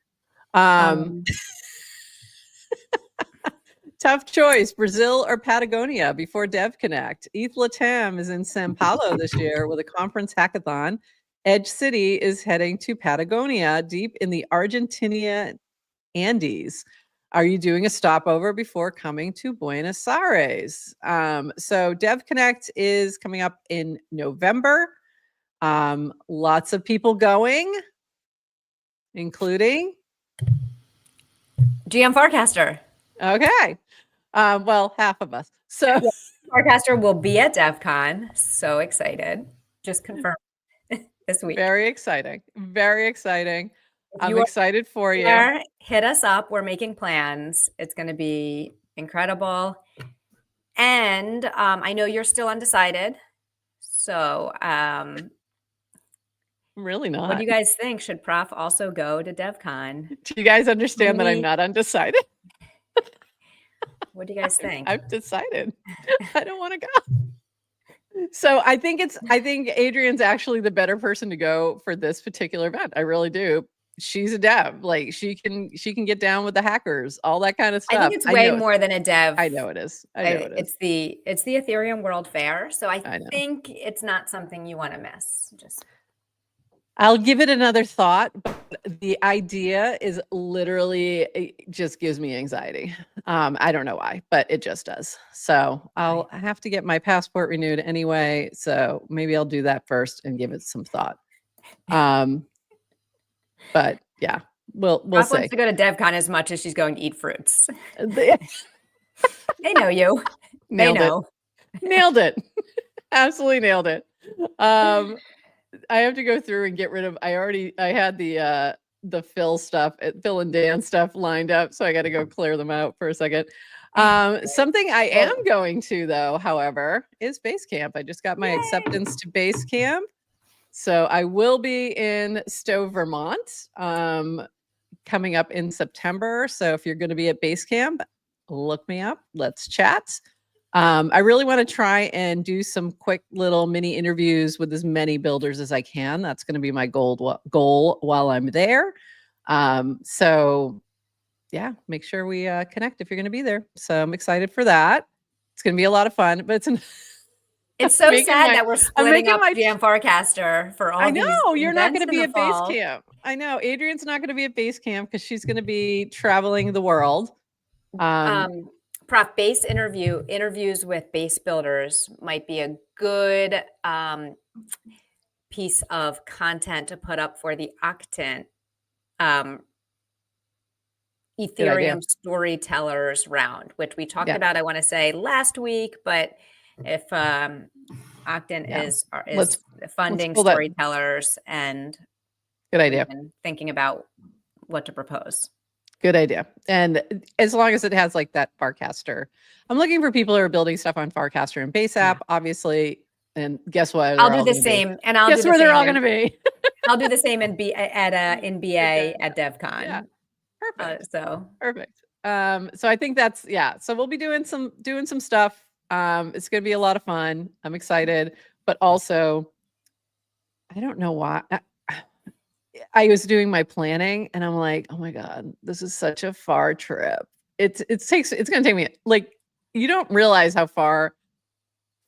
Tough choice, Brazil or Patagonia before DevConnect. ETH Latam is in Sao Paulo this year with a conference hackathon. Edge City is heading to Patagonia, deep in the Argentina Andes. Are you doing a stopover before coming to Buenos Aires? So DevConnect is coming up in November. Lots of people going, including GM Farcaster. Okay. Well, half of us. So yeah, Farcaster will be at DevCon. So excited. Just confirmed this week. Very exciting. Very exciting. I'm excited for you. Hit us up. We're making plans. It's going to be incredible. And I know you're still undecided. So really not. What do you guys think? Should Prof also go to DevCon? Do you guys understand that I'm not undecided? What do you guys think? I've decided. I don't want to go. So I think Adrian's actually the better person to go for this particular event. I really do. She's a dev. Like she can get down with the hackers, all that kind of stuff. I think it's way more than a dev. I know it is. I know it is. It's the Ethereum World Fair. So I think it's not something you want to miss. I'll give it another thought, but the idea is literally, it just gives me anxiety. I don't know why, but it just does. So I'll have to get my passport renewed anyway. So maybe I'll do that first and give it some thought. But yeah, we'll see. Wants to go to DevCon as much as she's going to eat fruits. They know you. They know. Nailed it. Absolutely nailed it. I have to go through and get rid of. I had the Phil and Dan stuff lined up, so I got to go clear them out for a second. Something I am going to though, however, is Basecamp. I just got my acceptance to Basecamp, so I will be in Stowe, Vermont, coming up in September. So if you're going to be at Basecamp, look me up. Let's chat. I really want to try and do some quick little mini interviews with as many builders as I can. That's going to be my goal while I'm there. So yeah, make sure we connect if you're going to be there. So I'm excited for that. It's going to be a lot of fun, but it's so sad that we're splitting up GM Farcaster for all these. I know you're not going to be at Basecamp. I know Adrian's not going to be at Basecamp because she's going to be traveling the world. Prof, base interviews with base builders might be a good piece of content to put up for the Octant Ethereum storytellers round, which we talked about, I want to say last week, but if Octant is funding storytellers and good idea, thinking about what to propose. Good idea. And as long as it has like that Farcaster, I'm looking for people who are building stuff on Farcaster and Base App. Obviously, And guess what? I'll do the same. And I'll guess do where they're all going to be. I'll do the same in BA at DevCon. Yeah. Perfect. So perfect. So I think that's, so we'll be doing some stuff. It's going to be a lot of fun. I'm excited, but also I don't know why I was doing my planning and I'm like, oh my God, this is such a far trip. It's going to take me, like, you don't realize how far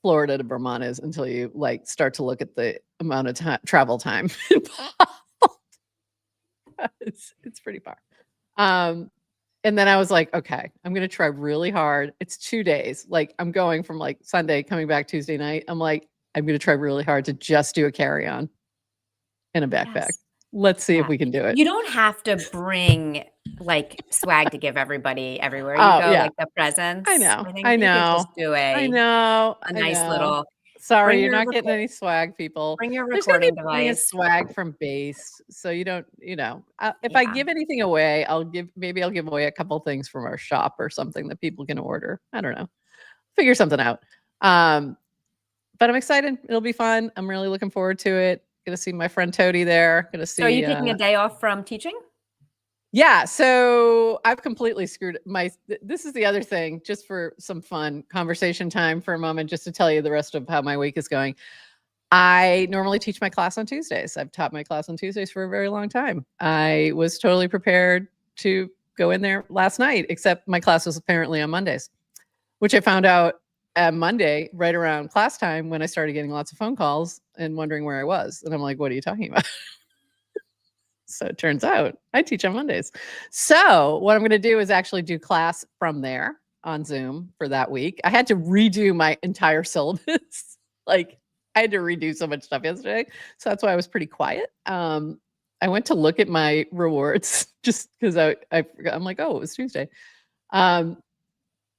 Florida to Vermont is until you like start to look at the amount of travel time. It's pretty far. And then I was like, okay, I'm going to try really hard. It's 2 days. Like I'm going from like Sunday, coming back Tuesday night. I'm like, I'm going to try really hard to just do a carry-on and a backpack. Yes. Let's see if we can do it. You don't have to bring like swag to give everybody everywhere you go, like the presents. I know. I know. Just do a nice little. Sorry, you're not getting any swag, people. Bring your recording device. Swag from base, so you don't. If I give anything away, maybe I'll give away a couple things from our shop or something that people can order. I don't know. Figure something out. But I'm excited. It'll be fun. I'm really looking forward to it. Gonna see my friend Toady there. Gonna see. So are you taking a day off from teaching? Yeah, so I've completely screwed this is the other thing, just for some fun conversation time for a moment, just to tell you the rest of how my week is going. I normally teach my class on Tuesdays. I've taught my class on Tuesdays for a very long time. I was totally prepared to go in there last night, except my class was apparently on Mondays, which I found out Monday, right around class time, when I started getting lots of phone calls and wondering where I was. And I'm like, what are you talking about? So it turns out I teach on Mondays. So what I'm going to do is actually do class from there on Zoom for that week. I had to redo my entire syllabus. Like I had to redo so much stuff yesterday. So that's why I was pretty quiet. I went to look at my rewards just because I forgot. I'm like, oh, it was Tuesday. And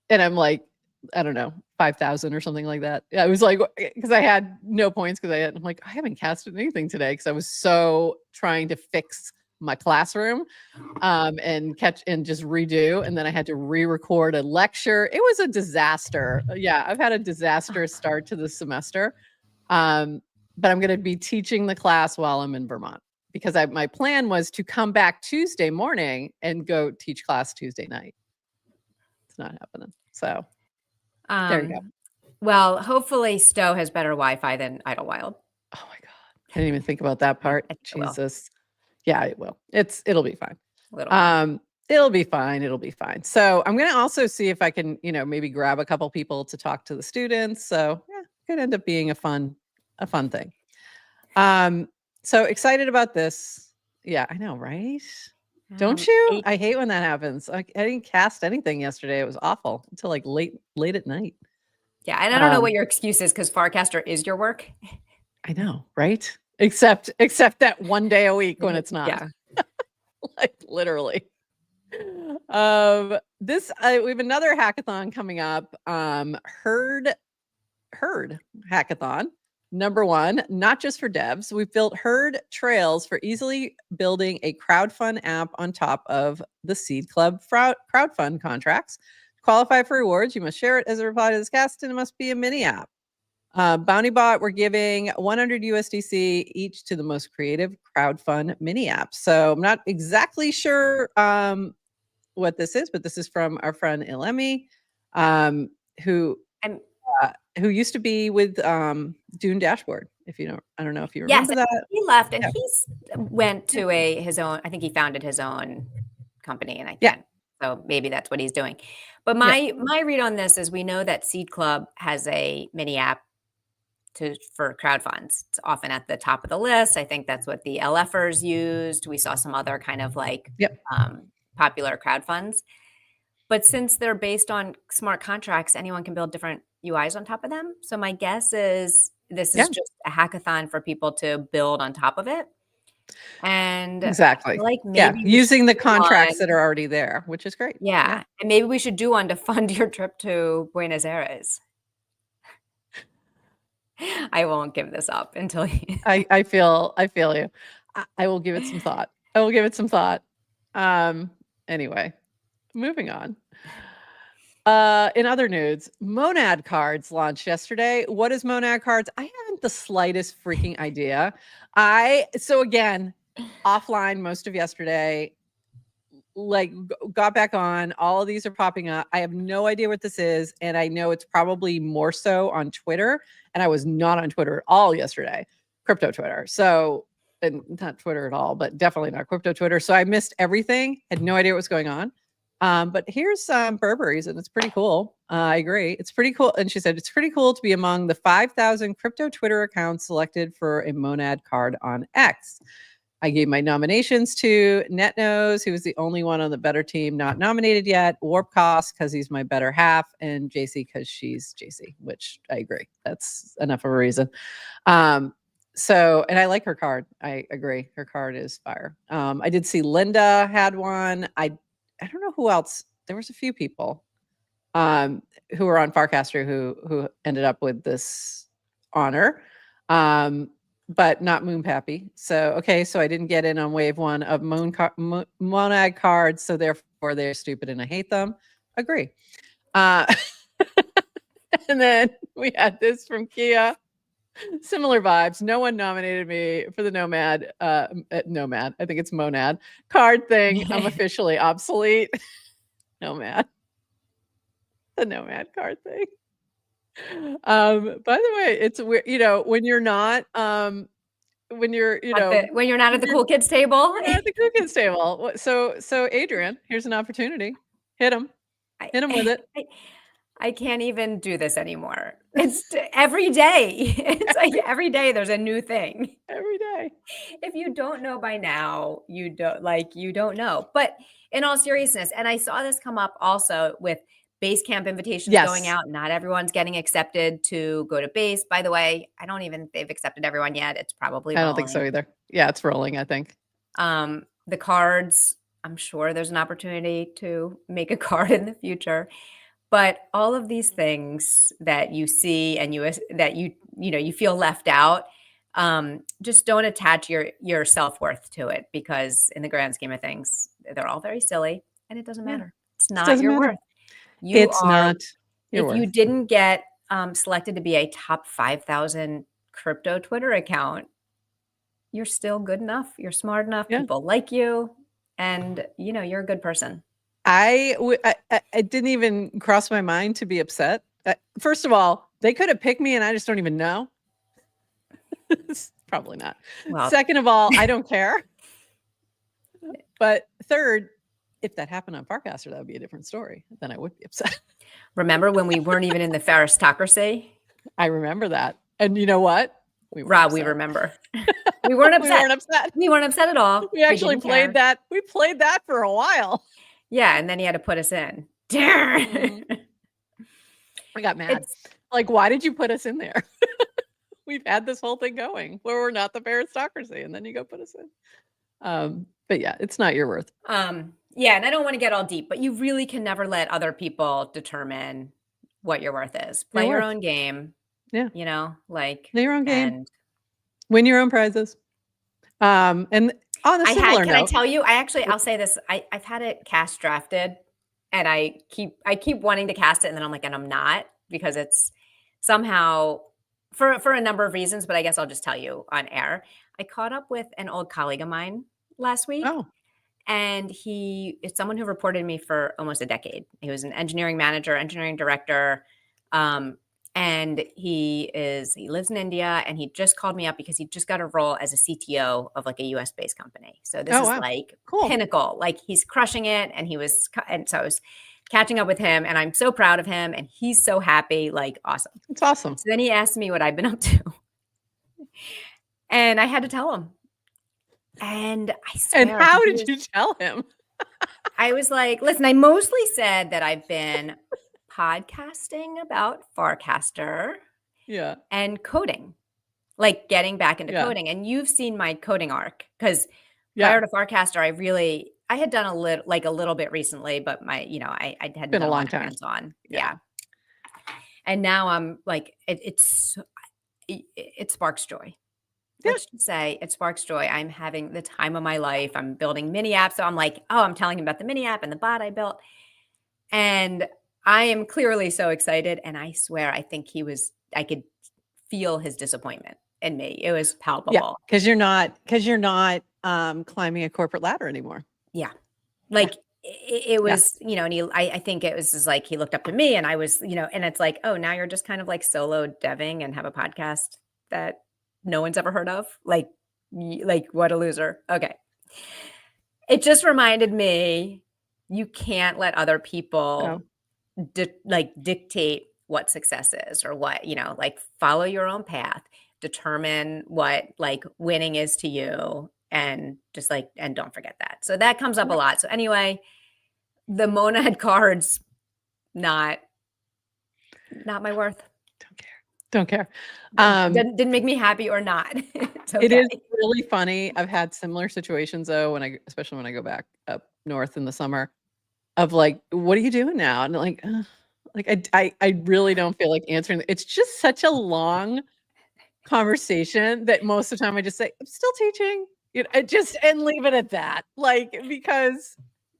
I'm like, I don't know, 5,000 or something like that. I was like, because I had no points I'm like, I haven't casted anything today because I was so trying to fix my classroom and just redo. And then I had to re-record a lecture. It was a disaster. Yeah, I've had a disastrous start to the semester. But I'm going to be teaching the class while I'm in Vermont because my plan was to come back Tuesday morning and go teach class Tuesday night. It's not happening. So there you go. Well, hopefully Stowe has better Wi-Fi than Idlewild. Oh my God. I didn't even think about that part. Jesus. Yeah, it will. It'll be fine. It'll be fine. It'll be fine. So I'm going to also see if I can, maybe grab a couple people to talk to the students. So yeah, it could end up being a fun thing. So excited about this. Yeah, I know, right? Don't you? I hate when that happens. I didn't cast anything yesterday. It was awful until like late at night. Yeah, and I don't know what your excuse is because Farcaster is your work. I know, right? Except that one day a week when it's not. Yeah. Like literally. We have another hackathon coming up. Herd hackathon. Number 1, not just for devs. We've built Herd trails for easily building a crowdfund app on top of the Seed Club crowdfund contracts. To qualify for rewards, you must share it as a reply to this cast, and it must be a mini app. Bounty Bot, we're giving 100 USDC each to the most creative crowdfund mini app. So I'm not exactly sure what this is, but this is from our friend Ilemi, who used to be with Dune Dashboard. I don't know if you remember that. He left and he's went to his own. I think he founded his own company, and so maybe that's what he's doing. But my read on this is we know that Seed Club has a mini app for crowdfunds. It's often at the top of the list. I think that's what the LFers used. We saw some other kind of like popular crowdfunds. But since they're based on smart contracts, anyone can build different UIs on top of them. So my guess is this is just a hackathon for people to build on top of it. And exactly, like maybe using the contracts that are already there, which is great. Yeah, and maybe we should do one to fund your trip to Buenos Aires. I won't give this up until I feel you. I will give it some thought. Anyway, moving on. In other news, Monad cards launched yesterday. What is Monad cards? I haven't the slightest freaking idea. So again, offline most of yesterday, like got back on. All of these are popping up. I have no idea what this is, and I know it's probably more so on Twitter. And I was not on Twitter at all yesterday, crypto Twitter. So, and not Twitter at all, but definitely not crypto Twitter. So I missed everything. Had no idea what was going on. But here's some Burberry's, and it's pretty cool. I agree. It's pretty cool. And she said, it's pretty cool to be among the 5,000 crypto Twitter accounts selected for a Monad card on X. I gave my nominations to NetNose, who was the only one on the better team not nominated yet, Warp Cost, because he's my better half, and JC, because she's JC, which I agree. That's enough of a reason. So, and I like her card. I agree. Her card is fire. I did see Linda had one. I don't know who else. There was a few people who were on Farcaster who ended up with this honor. But not Moonpappy. So, okay, so I didn't get in on wave one of Monad cards, so therefore they're stupid and I hate them. Agree. And then we had this from Kia. Similar vibes. No one nominated me for the Nomad. Nomad. I think it's Monad card thing. I'm officially obsolete. Nomad. The Nomad card thing. By the way, it's weird, when you're not when you're not at the cool kids table. At the cool kids table. So Adrian, here's an opportunity. Hit him with it. I can't even do this anymore. It's every day. It's like every day there's a new thing. Every day. If you don't know by now, you don't know. But in all seriousness, and I saw this come up also with base camp invitations going out. Not everyone's getting accepted to go to base. By the way, I don't even think they've accepted everyone yet. It's probably rolling. I don't think so either. Yeah, it's rolling, I think. The cards, I'm sure there's an opportunity to make a card in the future. But all of these things that you see and you feel left out, just don't attach your self-worth to it, because in the grand scheme of things, they're all very silly and it doesn't matter. It's not your worth. If you didn't get selected to be a top 5,000 crypto Twitter account, you're still good enough. You're smart enough. Yeah. People like you, and you're a good person. I didn't even cross my mind to be upset. First of all, they could have picked me and I just don't even know. Probably not. Well, second of all, I don't care. But third, if that happened on Farcaster, that would be a different story. Then I would be upset. Remember when we weren't even in the Farcastocracy? I remember that. And you know what? We remember. We weren't upset. We weren't upset. We weren't upset at all. We actually played that. We played that for a while. Yeah, and then he had to put us in. I got mad. Like, why did you put us in there? We've had this whole thing going where we're not the Farcastocracy, and then you go put us in. But yeah, it's not your worth. Yeah, and I don't want to get all deep, but you really can never let other people determine what your worth is. Play your own game. Yeah. Play your own game. And win your own prizes. And on a similar note, can I tell you? I'll say this. I've had it cast drafted, and I keep wanting to cast it, and then I'm like, and I'm not, because it's somehow for a number of reasons, but I guess I'll just tell you on air. I caught up with an old colleague of mine last week. Oh. And it's someone who reported me for almost a decade. He was an engineering manager, engineering director. And he lives in India, and he just called me up because he just got a role as a CTO of like a US based company. So this is like pinnacle, like he's crushing it. And so I was catching up with him, and I'm so proud of him, and he's so happy, like awesome. It's awesome. So then he asked me what I've been up to, and I had to tell him. And I swear. And how did you tell him? I was like, listen, I mostly said that I've been podcasting about Farcaster. Yeah. And coding, like getting back into coding. And you've seen my coding arc, because prior to Farcaster, I had done a little bit recently, but I hadn't been done a long time hands-on. Yeah. And now I'm like, it sparks joy. Let's just say it sparks joy. I'm having the time of my life. I'm building mini apps. So I'm like, I'm telling him about the mini app and the bot I built. And I am clearly so excited, and I swear I think I could feel his disappointment in me. It was palpable. Yeah, because you're not climbing a corporate ladder anymore. Yeah. Like it was, and I think it was just like he looked up to me and I was, and it's like, oh, now you're just kind of like solo deving and have a podcast that no one's ever heard of. Like what a loser. Okay. It just reminded me you can't let other people dictate what success is or what, like follow your own path, determine what like winning is to you, and just like, and don't forget that. So that comes up a lot. So anyway, the monad cards, not my worth. Don't care. Didn't make me happy or not. Okay. It is really funny. I've had similar situations though, especially when I go back up north in the summer, of like, what are you doing now? And like I really don't feel like answering. It's just such a long conversation that most of the time I just say, I'm still teaching, and leave it at that. Like, because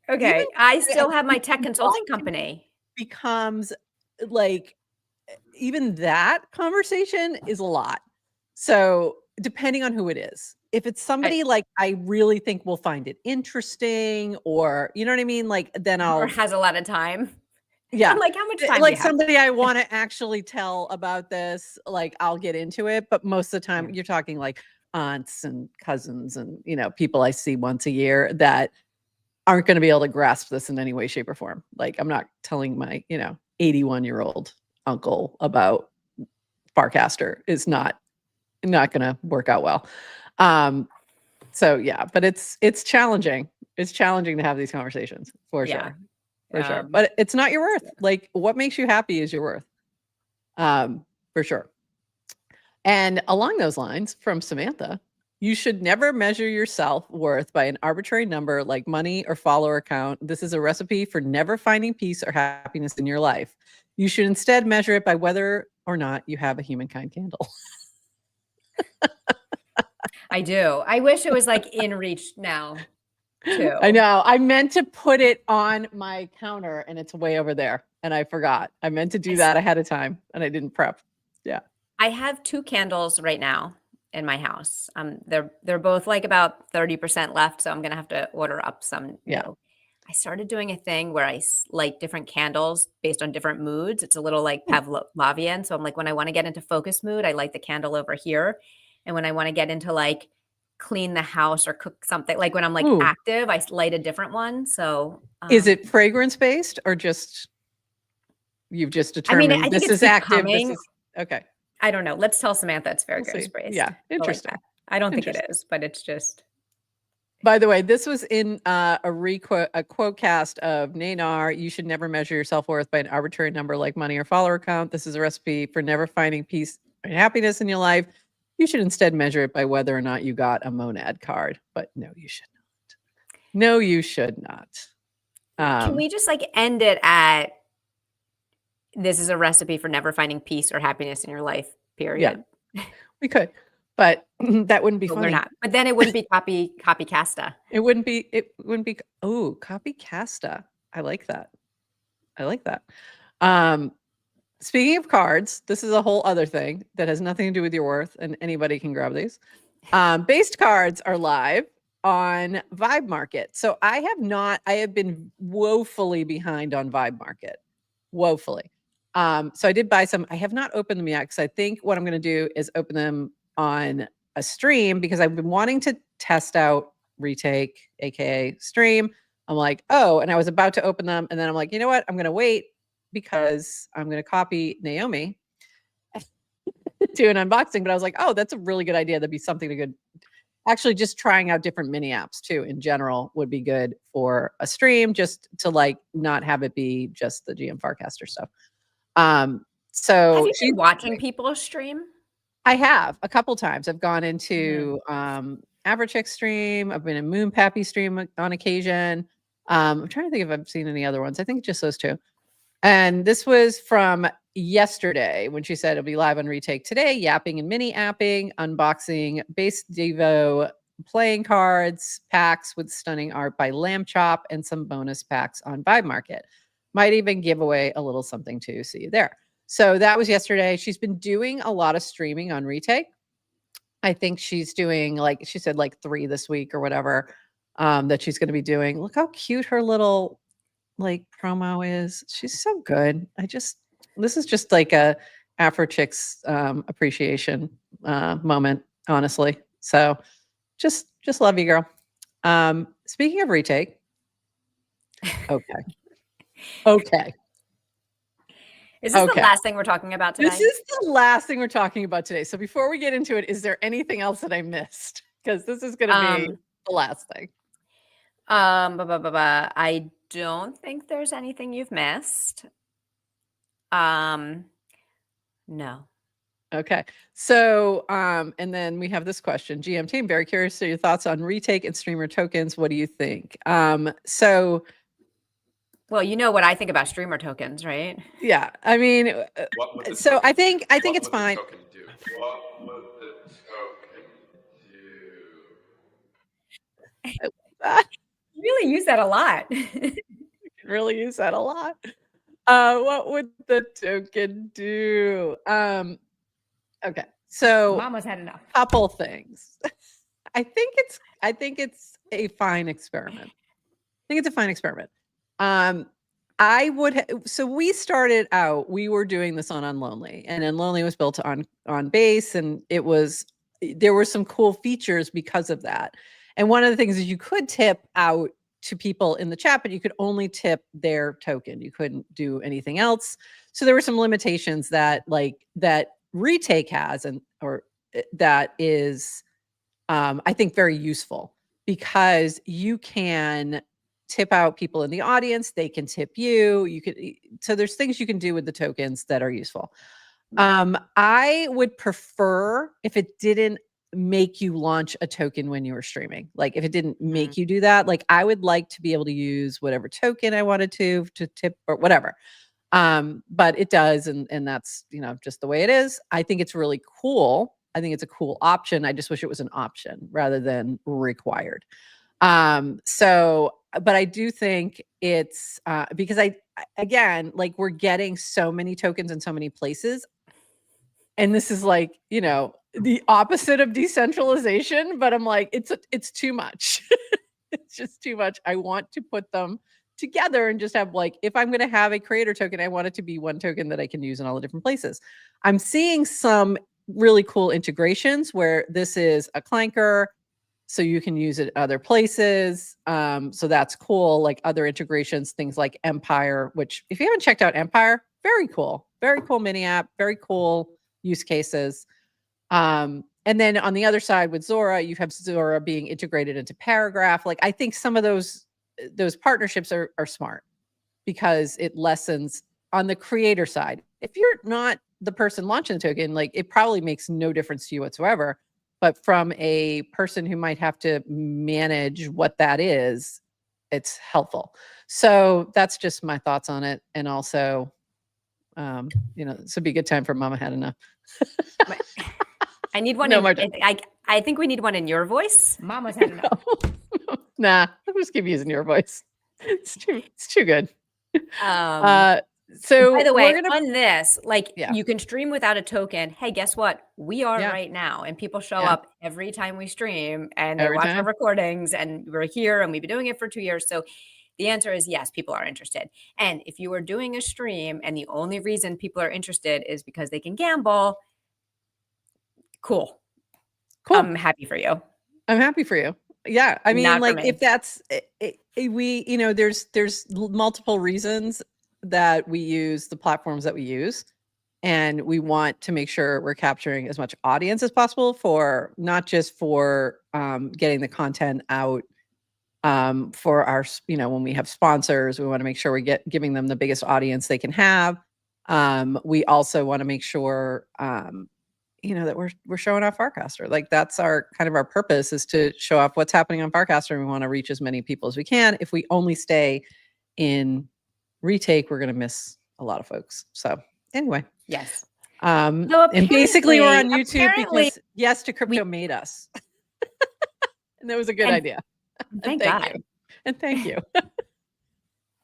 okay, I still have my tech consulting company. Becomes like, even that conversation is a lot. So depending on who it is, if it's somebody like I really think will find it interesting, or you know what I mean, like then or has a lot of time. Yeah, I'm like, how much time? Like somebody I want to actually tell about this, like I'll get into it. But most of the time, you're talking like aunts and cousins and people I see once a year that aren't going to be able to grasp this in any way, shape, or form. Like I'm not telling my 81-year-old uncle about Farcaster. Is not going to work out well. So yeah, but it's challenging. It's challenging to have these conversations for sure. For sure. But it's not your worth. Like what makes you happy is your worth. For sure. And along those lines, from Samantha, you should never measure your self-worth by an arbitrary number like money or follower count. This is a recipe for never finding peace or happiness in your life. You should instead measure it by whether or not you have a humankind candle. I do. I wish it was like in reach now, too. I know. I meant to put it on my counter and it's way over there. And I forgot. I meant to do that ahead of time and I didn't prep. Yeah. I have 2 candles right now in my house. They're both like about 30% left. So I'm going to have to order up some. Yeah. I started doing a thing where I light different candles based on different moods. It's a little like Pavlovian. So I'm like, when I want to get into focus mood, I light the candle over here. And when I want to get into like clean the house or cook something, like when I'm like active, I light a different one. So is it fragrance based or just you've just determined I think this is active? This is okay. I don't know. Let's tell Samantha it's fragrance based. Yeah, interesting. Like I don't think it is, but it's just. By the way, this was in a quote cast of Naynar. You should never measure your self-worth by an arbitrary number like money or follower count. This is a recipe for never finding peace and happiness in your life. You should instead measure it by whether or not you got a monad card. But no, you should not. No, you should not. Can we just like end it at this is a recipe for never finding peace or happiness in your life, period? Yeah, we could. But that wouldn't be funny. We're not. But then it wouldn't be copycasta. It wouldn't be. Oh, copycasta. I like that. Speaking of cards, this is a whole other thing that has nothing to do with your worth, and anybody can grab these. Based cards are live on Vibe Market. So I have been woefully behind on Vibe Market. Woefully. So I did buy some. I have not opened them yet because I think what I'm going to do is open them on a stream because I've been wanting to test out Retake, aka stream. I'm like, oh, and I was about to open them. And then I'm like, you know what? I'm going to wait because I'm going to copy Naomi to an unboxing. But I was like, oh, that's a really good idea. That'd be something to good. Actually, just trying out different mini apps too in general would be good for a stream, just to like not have it be just the GM Farcaster stuff. So have you been watching people stream? I have a couple times. I've gone into Averchick stream. I've been in Moon Pappy stream on occasion. I'm trying to think if I've seen any other ones. I think just those 2. And this was from yesterday when she said it'll be live on Retake today, yapping and mini apping, unboxing base Devo playing cards, packs with stunning art by Lamb Chop, and some bonus packs on Vibe Market. Might even give away a little something too. See you there. So that was yesterday. She's been doing a lot of streaming on Retake. I think she's doing, like she said, like 3 this week or whatever, that she's going to be doing. Look how cute her little like promo is. She's so good. This is just like a Afro Chicks appreciation moment, honestly. So just love you, girl. Speaking of Retake. Okay. Is this the last thing we're talking about today? This is the last thing we're talking about today. So before we get into it, is there anything else that I missed? Because this is going to be the last thing. I don't think there's anything you've missed. No. Okay. So, and then we have this question. GM team, very curious to your thoughts on Retake and streamer tokens. What do you think? Well, you know what I think about streamer tokens, right? Yeah. I mean, so I think it's fine. What would the token do? You really use that a lot. Really use that a lot. What would the token do? Okay. So Mama's had enough. Couple things. I think it's a fine experiment. So we started out, we were doing this on Unlonely, and Unlonely was built on base, and there were some cool features because of that. And one of the things is you could tip out to people in the chat, but you could only tip their token. You couldn't do anything else. So there were some limitations that Retake has, or that is, I think, very useful, because you can tip out people in the audience. They can tip you. So there's things you can do with the tokens that are useful. I would prefer if it didn't make you launch a token when you were streaming. Like if it didn't make you do that, like I would like to be able to use whatever token I wanted to tip or whatever. But it does. And that's, just the way it is. I think it's really cool. I think it's a cool option. I just wish it was an option rather than required. But I do think it's, because again, like we're getting so many tokens in so many places. And this is like, the opposite of decentralization, but I'm like, it's too much. It's just too much. I want to put them together and just have, like, if I'm going to have a creator token, I want it to be one token that I can use in all the different places. I'm seeing some really cool integrations where this is a clanker, so you can use it other places. So that's cool. Like other integrations, things like Empire, which if you haven't checked out Empire, very cool mini app, very cool use cases. And then on the other side with Zora, you have Zora being integrated into Paragraph. Like I think some of those partnerships are smart, because it lessens on the creator side. If you're not the person launching the token, like it probably makes no difference to you whatsoever. But from a person who might have to manage what that is, it's helpful. So that's just my thoughts on it. And also, this would be a good time for Mama Had Enough. I need one. I think we need one in your voice. Mama's had enough. Nah, I'll just keep using your voice. It's too good. So by the way, on this, you can stream without a token. Hey, guess what? We are right now, and people show up every time we stream, and they watch our recordings, and we're here, and we've been doing it for 2 years. So the answer is yes, people are interested. And if you are doing a stream and the only reason people are interested is because they can gamble, cool. I'm happy for you. Yeah. I mean, like if that's, there's multiple reasons that we use the platforms that we use, and we want to make sure we're capturing as much audience as possible, for not just for getting the content out for our, when we have sponsors, we want to make sure we giving them the biggest audience they can have. We also want to make sure that we're showing off Farcaster. Like that's our purpose, is to show off what's happening on Farcaster, and we want to reach as many people as we can. If we only stay in Retake, we're going to miss a lot of folks. So anyway, yes. And basically we're on YouTube because Yes to Crypto made us. And that was a good idea. Thank God. And thank you.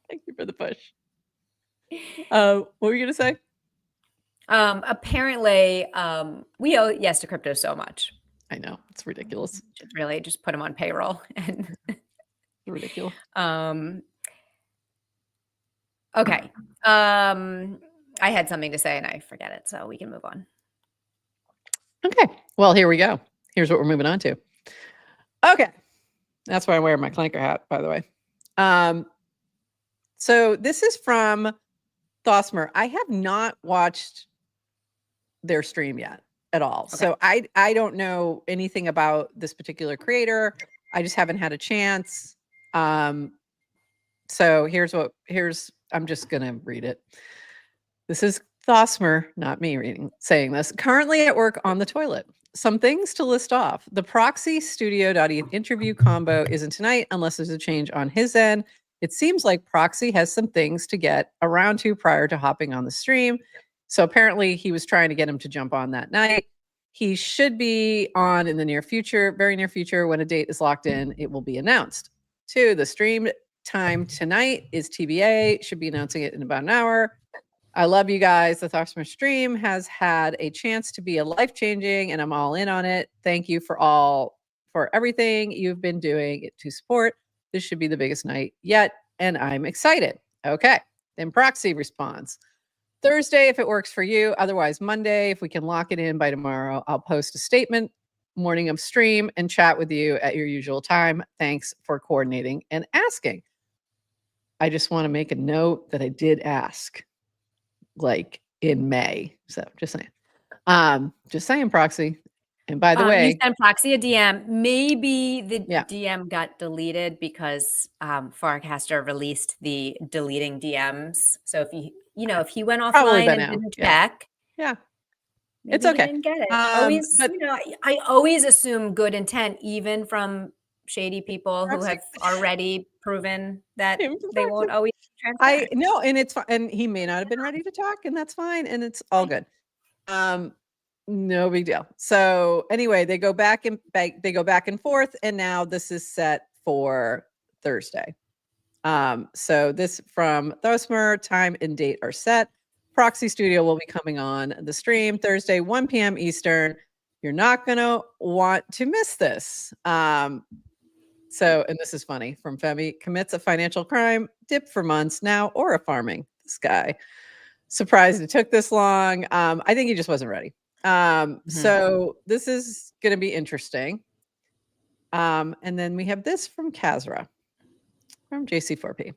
Thank you for the push. What were you going to say? Apparently, we owe Yes to Crypto so much. I know. It's ridiculous. Should really just put him on payroll. And ridiculous. Okay. I had something to say and I forget it, so we can move on. Okay. Well, here we go. Here's what we're moving on to. Okay. That's why I wear my Clanker hat, by the way. So this is from Thosmer. I have not watched their stream yet at all. Okay. So I don't know anything about this particular creator. I just haven't had a chance. So I'm just going to read it. This is Thosmer, not me saying this. Currently at work on the toilet. Some things to list off. The proxy studio.e interview combo isn't tonight unless there's a change on his end. It seems like Proxy has some things to get around to prior to hopping on the stream. So apparently he was trying to get him to jump on that night. He should be on in the near future, very near future. When a date is locked in, it will be announced. 2, the stream time tonight is TBA. Should be announcing it in about an hour. I love you guys. The Thosmer stream has had a chance to be a life-changing, and I'm all in on it. Thank you for everything you've been doing to support. This should be the biggest night yet, and I'm excited. Okay. Then Proxy responds. Thursday, if it works for you. Otherwise, Monday, if we can lock it in by tomorrow, I'll post a statement morning of stream and chat with you at your usual time. Thanks for coordinating and asking. I just want to make a note that I did ask, like in May. So just saying, Proxy. And by the way, you sent Proxy a DM. Maybe the DM got deleted because Farcaster released the deleting DMs. So if he went offline and didn't check, it's okay. He didn't get it. I always assume good intent, even from shady people who have already proven that they won't always transparent. I know, and it's fine. And he may not have been ready to talk, and that's fine, and it's all good. No big deal. So anyway, they go back and forth, and now this is set for Thursday. So this from Thosmer, time and date are set. Proxy Studio will be coming on the stream Thursday, 1 p.m. Eastern. You're not going to want to miss this. And this is funny from Femi, commits a financial crime, dipped for months now, or a farming. This guy. Surprised it took this long. I think he just wasn't ready. So this is going to be interesting. And then we have this from Kazra from JC4P.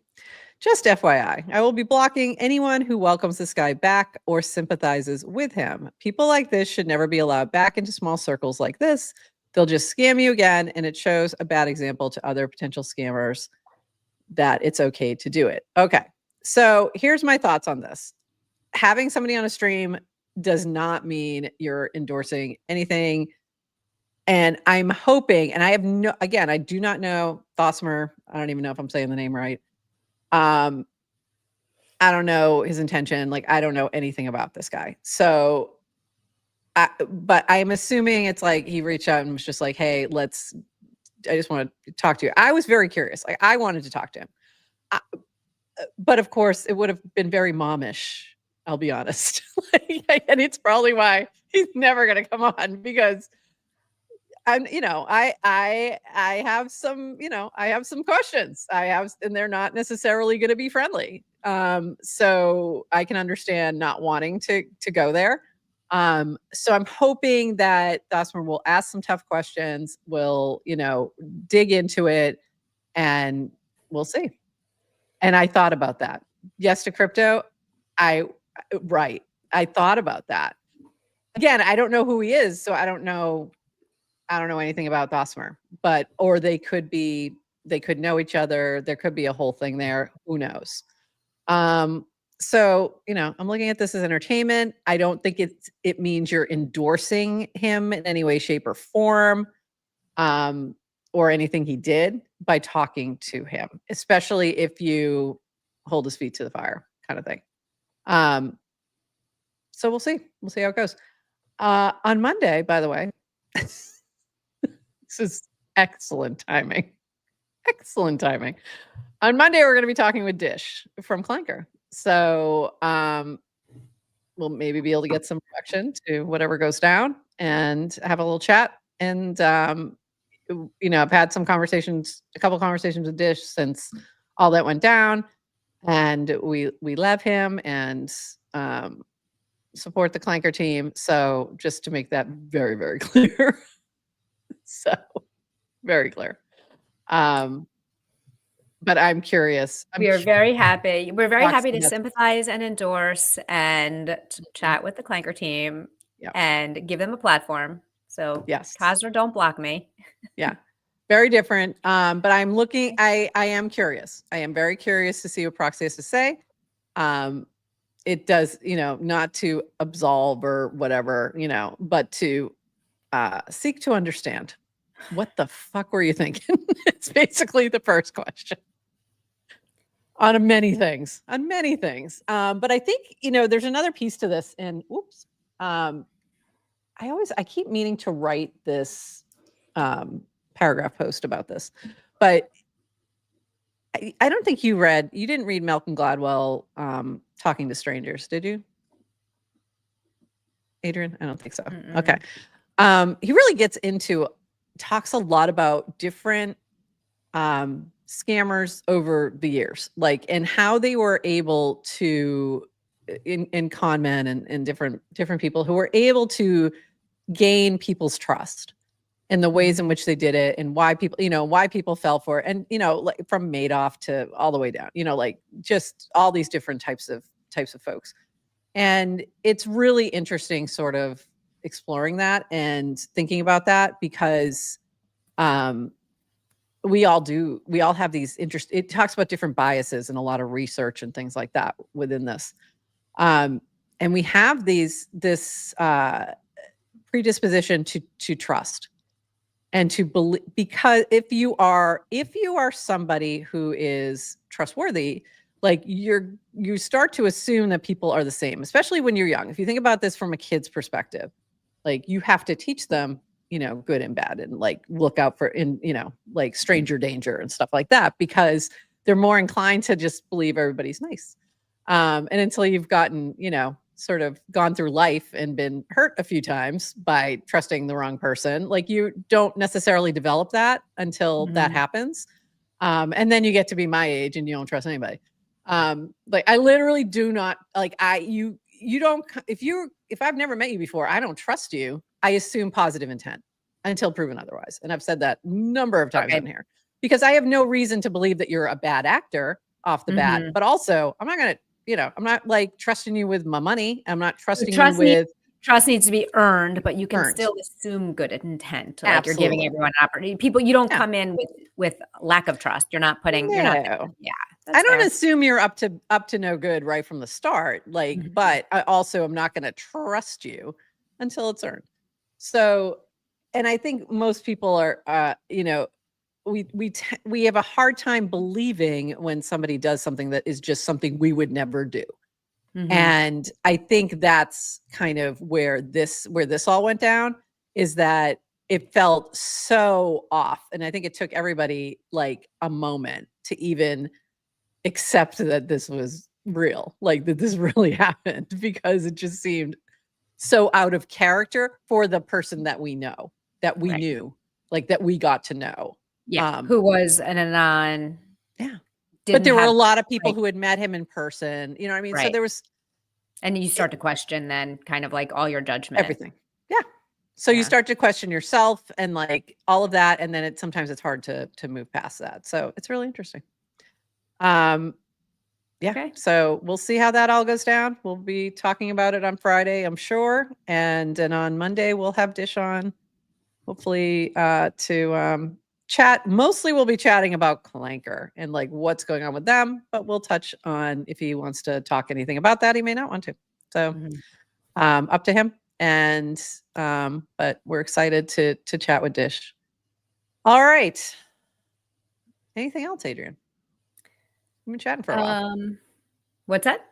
Just FYI, I will be blocking anyone who welcomes this guy back or sympathizes with him. People like this should never be allowed back into small circles like this. They'll just scam you again, and it shows a bad example to other potential scammers that it's okay to do it. Okay, so here's my thoughts on this. Having somebody on a stream does not mean you're endorsing anything. And I'm hoping, and I do not know Thosmer. I don't even know if I'm saying the name right. I don't know his intention. Like, I don't know anything about this guy. So, but I'm assuming it's like he reached out and was just like, hey, I just want to talk to you. I was very curious. Like, I wanted to talk to him. But of course, it would have been very momish, I'll be honest. And it's probably why he's never going to come on, because I have some, I have some questions. And they're not necessarily going to be friendly. So I can understand not wanting to go there. So I'm hoping that Thosmer will ask some tough questions, will, dig into it, and we'll see. And I thought about that. Yes to crypto. I thought about that. Again, I don't know who he is, so I don't know anything about Thosmer, or they could know each other. There could be a whole thing there. Who knows? So, I'm looking at this as entertainment. I don't think it means you're endorsing him in any way, shape, or form, or anything he did by talking to him, especially if you hold his feet to the fire kind of thing. So we'll see. We'll see how it goes. On Monday, by the way, this is excellent timing. Excellent timing. On Monday, we're going to be talking with Dish from Clanker. So we'll maybe be able to get some reaction to whatever goes down and have a little chat. And I've had a couple conversations with Dish since all that went down, and we love him and support the Clanker team. So just to make that very, very clear. So very clear. But I'm curious. We are very happy. We're very happy to sympathize and endorse and chat with the Clanker team and give them a platform. So yes, Kazra, don't block me. Yeah, very different. But I'm looking. I am curious. I am very curious to see what Proxy has to say. It does, not to absolve or whatever, but to seek to understand. What the fuck were you thinking? It's basically the first question. On many things. But I think, there's another piece to this. And I keep meaning to write this paragraph post about this, but I don't think you didn't read Malcolm Gladwell Talking to Strangers, did you? Adrian? I don't think so. Okay. He really talks a lot about different scammers over the years, and how they were able to, in con men and different people who were able to gain people's trust and the ways in which they did it and why people fell for it. And, from Madoff to all the way down, just all these different types of folks. And it's really interesting sort of exploring that and thinking about that, because we all have these it talks about different biases and a lot of research and things like that within this. And we have this predisposition to trust and to believe, because if you are somebody who is trustworthy, you start to assume that people are the same, especially when you're young. If you think about this from a kid's perspective, you have to teach them, good and bad, and look out for stranger danger and stuff like that, because they're more inclined to just believe everybody's nice. And until you've gotten, sort of gone through life and been hurt a few times by trusting the wrong person, you don't necessarily develop that until that happens. And then you get to be my age and you don't trust anybody. I literally do not you don't, if I've never met you before, I don't trust you. I assume positive intent until proven otherwise. And I've said that a number of times in here, because I have no reason to believe that you're a bad actor off the bat, but also I'm not going to, I'm not trusting you with my money. I'm not trusting you with. Trust needs to be earned, but you can still assume good intent. You're giving everyone an opportunity. People, you don't come in with lack of trust. You're not putting, I don't assume you're up to no good right from the start. But I also am not going to trust you until it's earned. So, and I think most people are, we have a hard time believing when somebody does something that is just something we would never do. And I think that's kind of where this all went down, is that it felt so off. And I think it took everybody a moment to even accept that this was real, that this really happened, because it just seemed so out of character for the person that we know, that we knew, that we got to know. Yeah. Who was an anon. Yeah. But there were a lot of people who had met him in person. You know what I mean? Right. So there was. And you start to question then kind of all your judgment. Everything. Yeah. So you start to question yourself and all of that. And then sometimes it's hard to move past that. So it's really interesting. Yeah. Okay. So we'll see how that all goes down. We'll be talking about it on Friday, I'm sure. And then on Monday, we'll have Dish on, hopefully, to chat. Mostly we'll be chatting about Clanker and what's going on with them, but we'll touch on, if he wants to talk anything about that, he may not want to. So up to him. And but we're excited to chat with Dish. All right. Anything else, Adrian? We've been chatting for a while. What's that?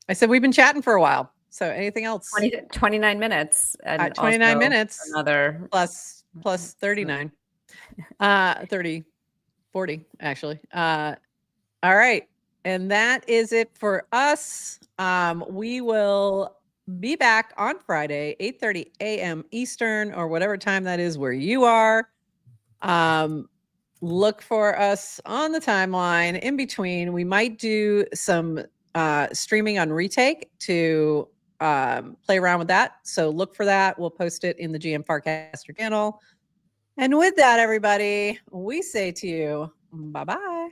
I said we've been chatting for a while. So anything else? 29 minutes. And 29 minutes. Another plus 39. 30, 40, actually. All right. And that is it for us. We will be back on Friday, 8:30 a.m. Eastern, or whatever time that is where you are. Look for us on the timeline. In between, we might do some streaming on Retake to play around with that. So look for that. We'll post it in the GM Farcaster channel. And with that, everybody, we say to you, bye-bye.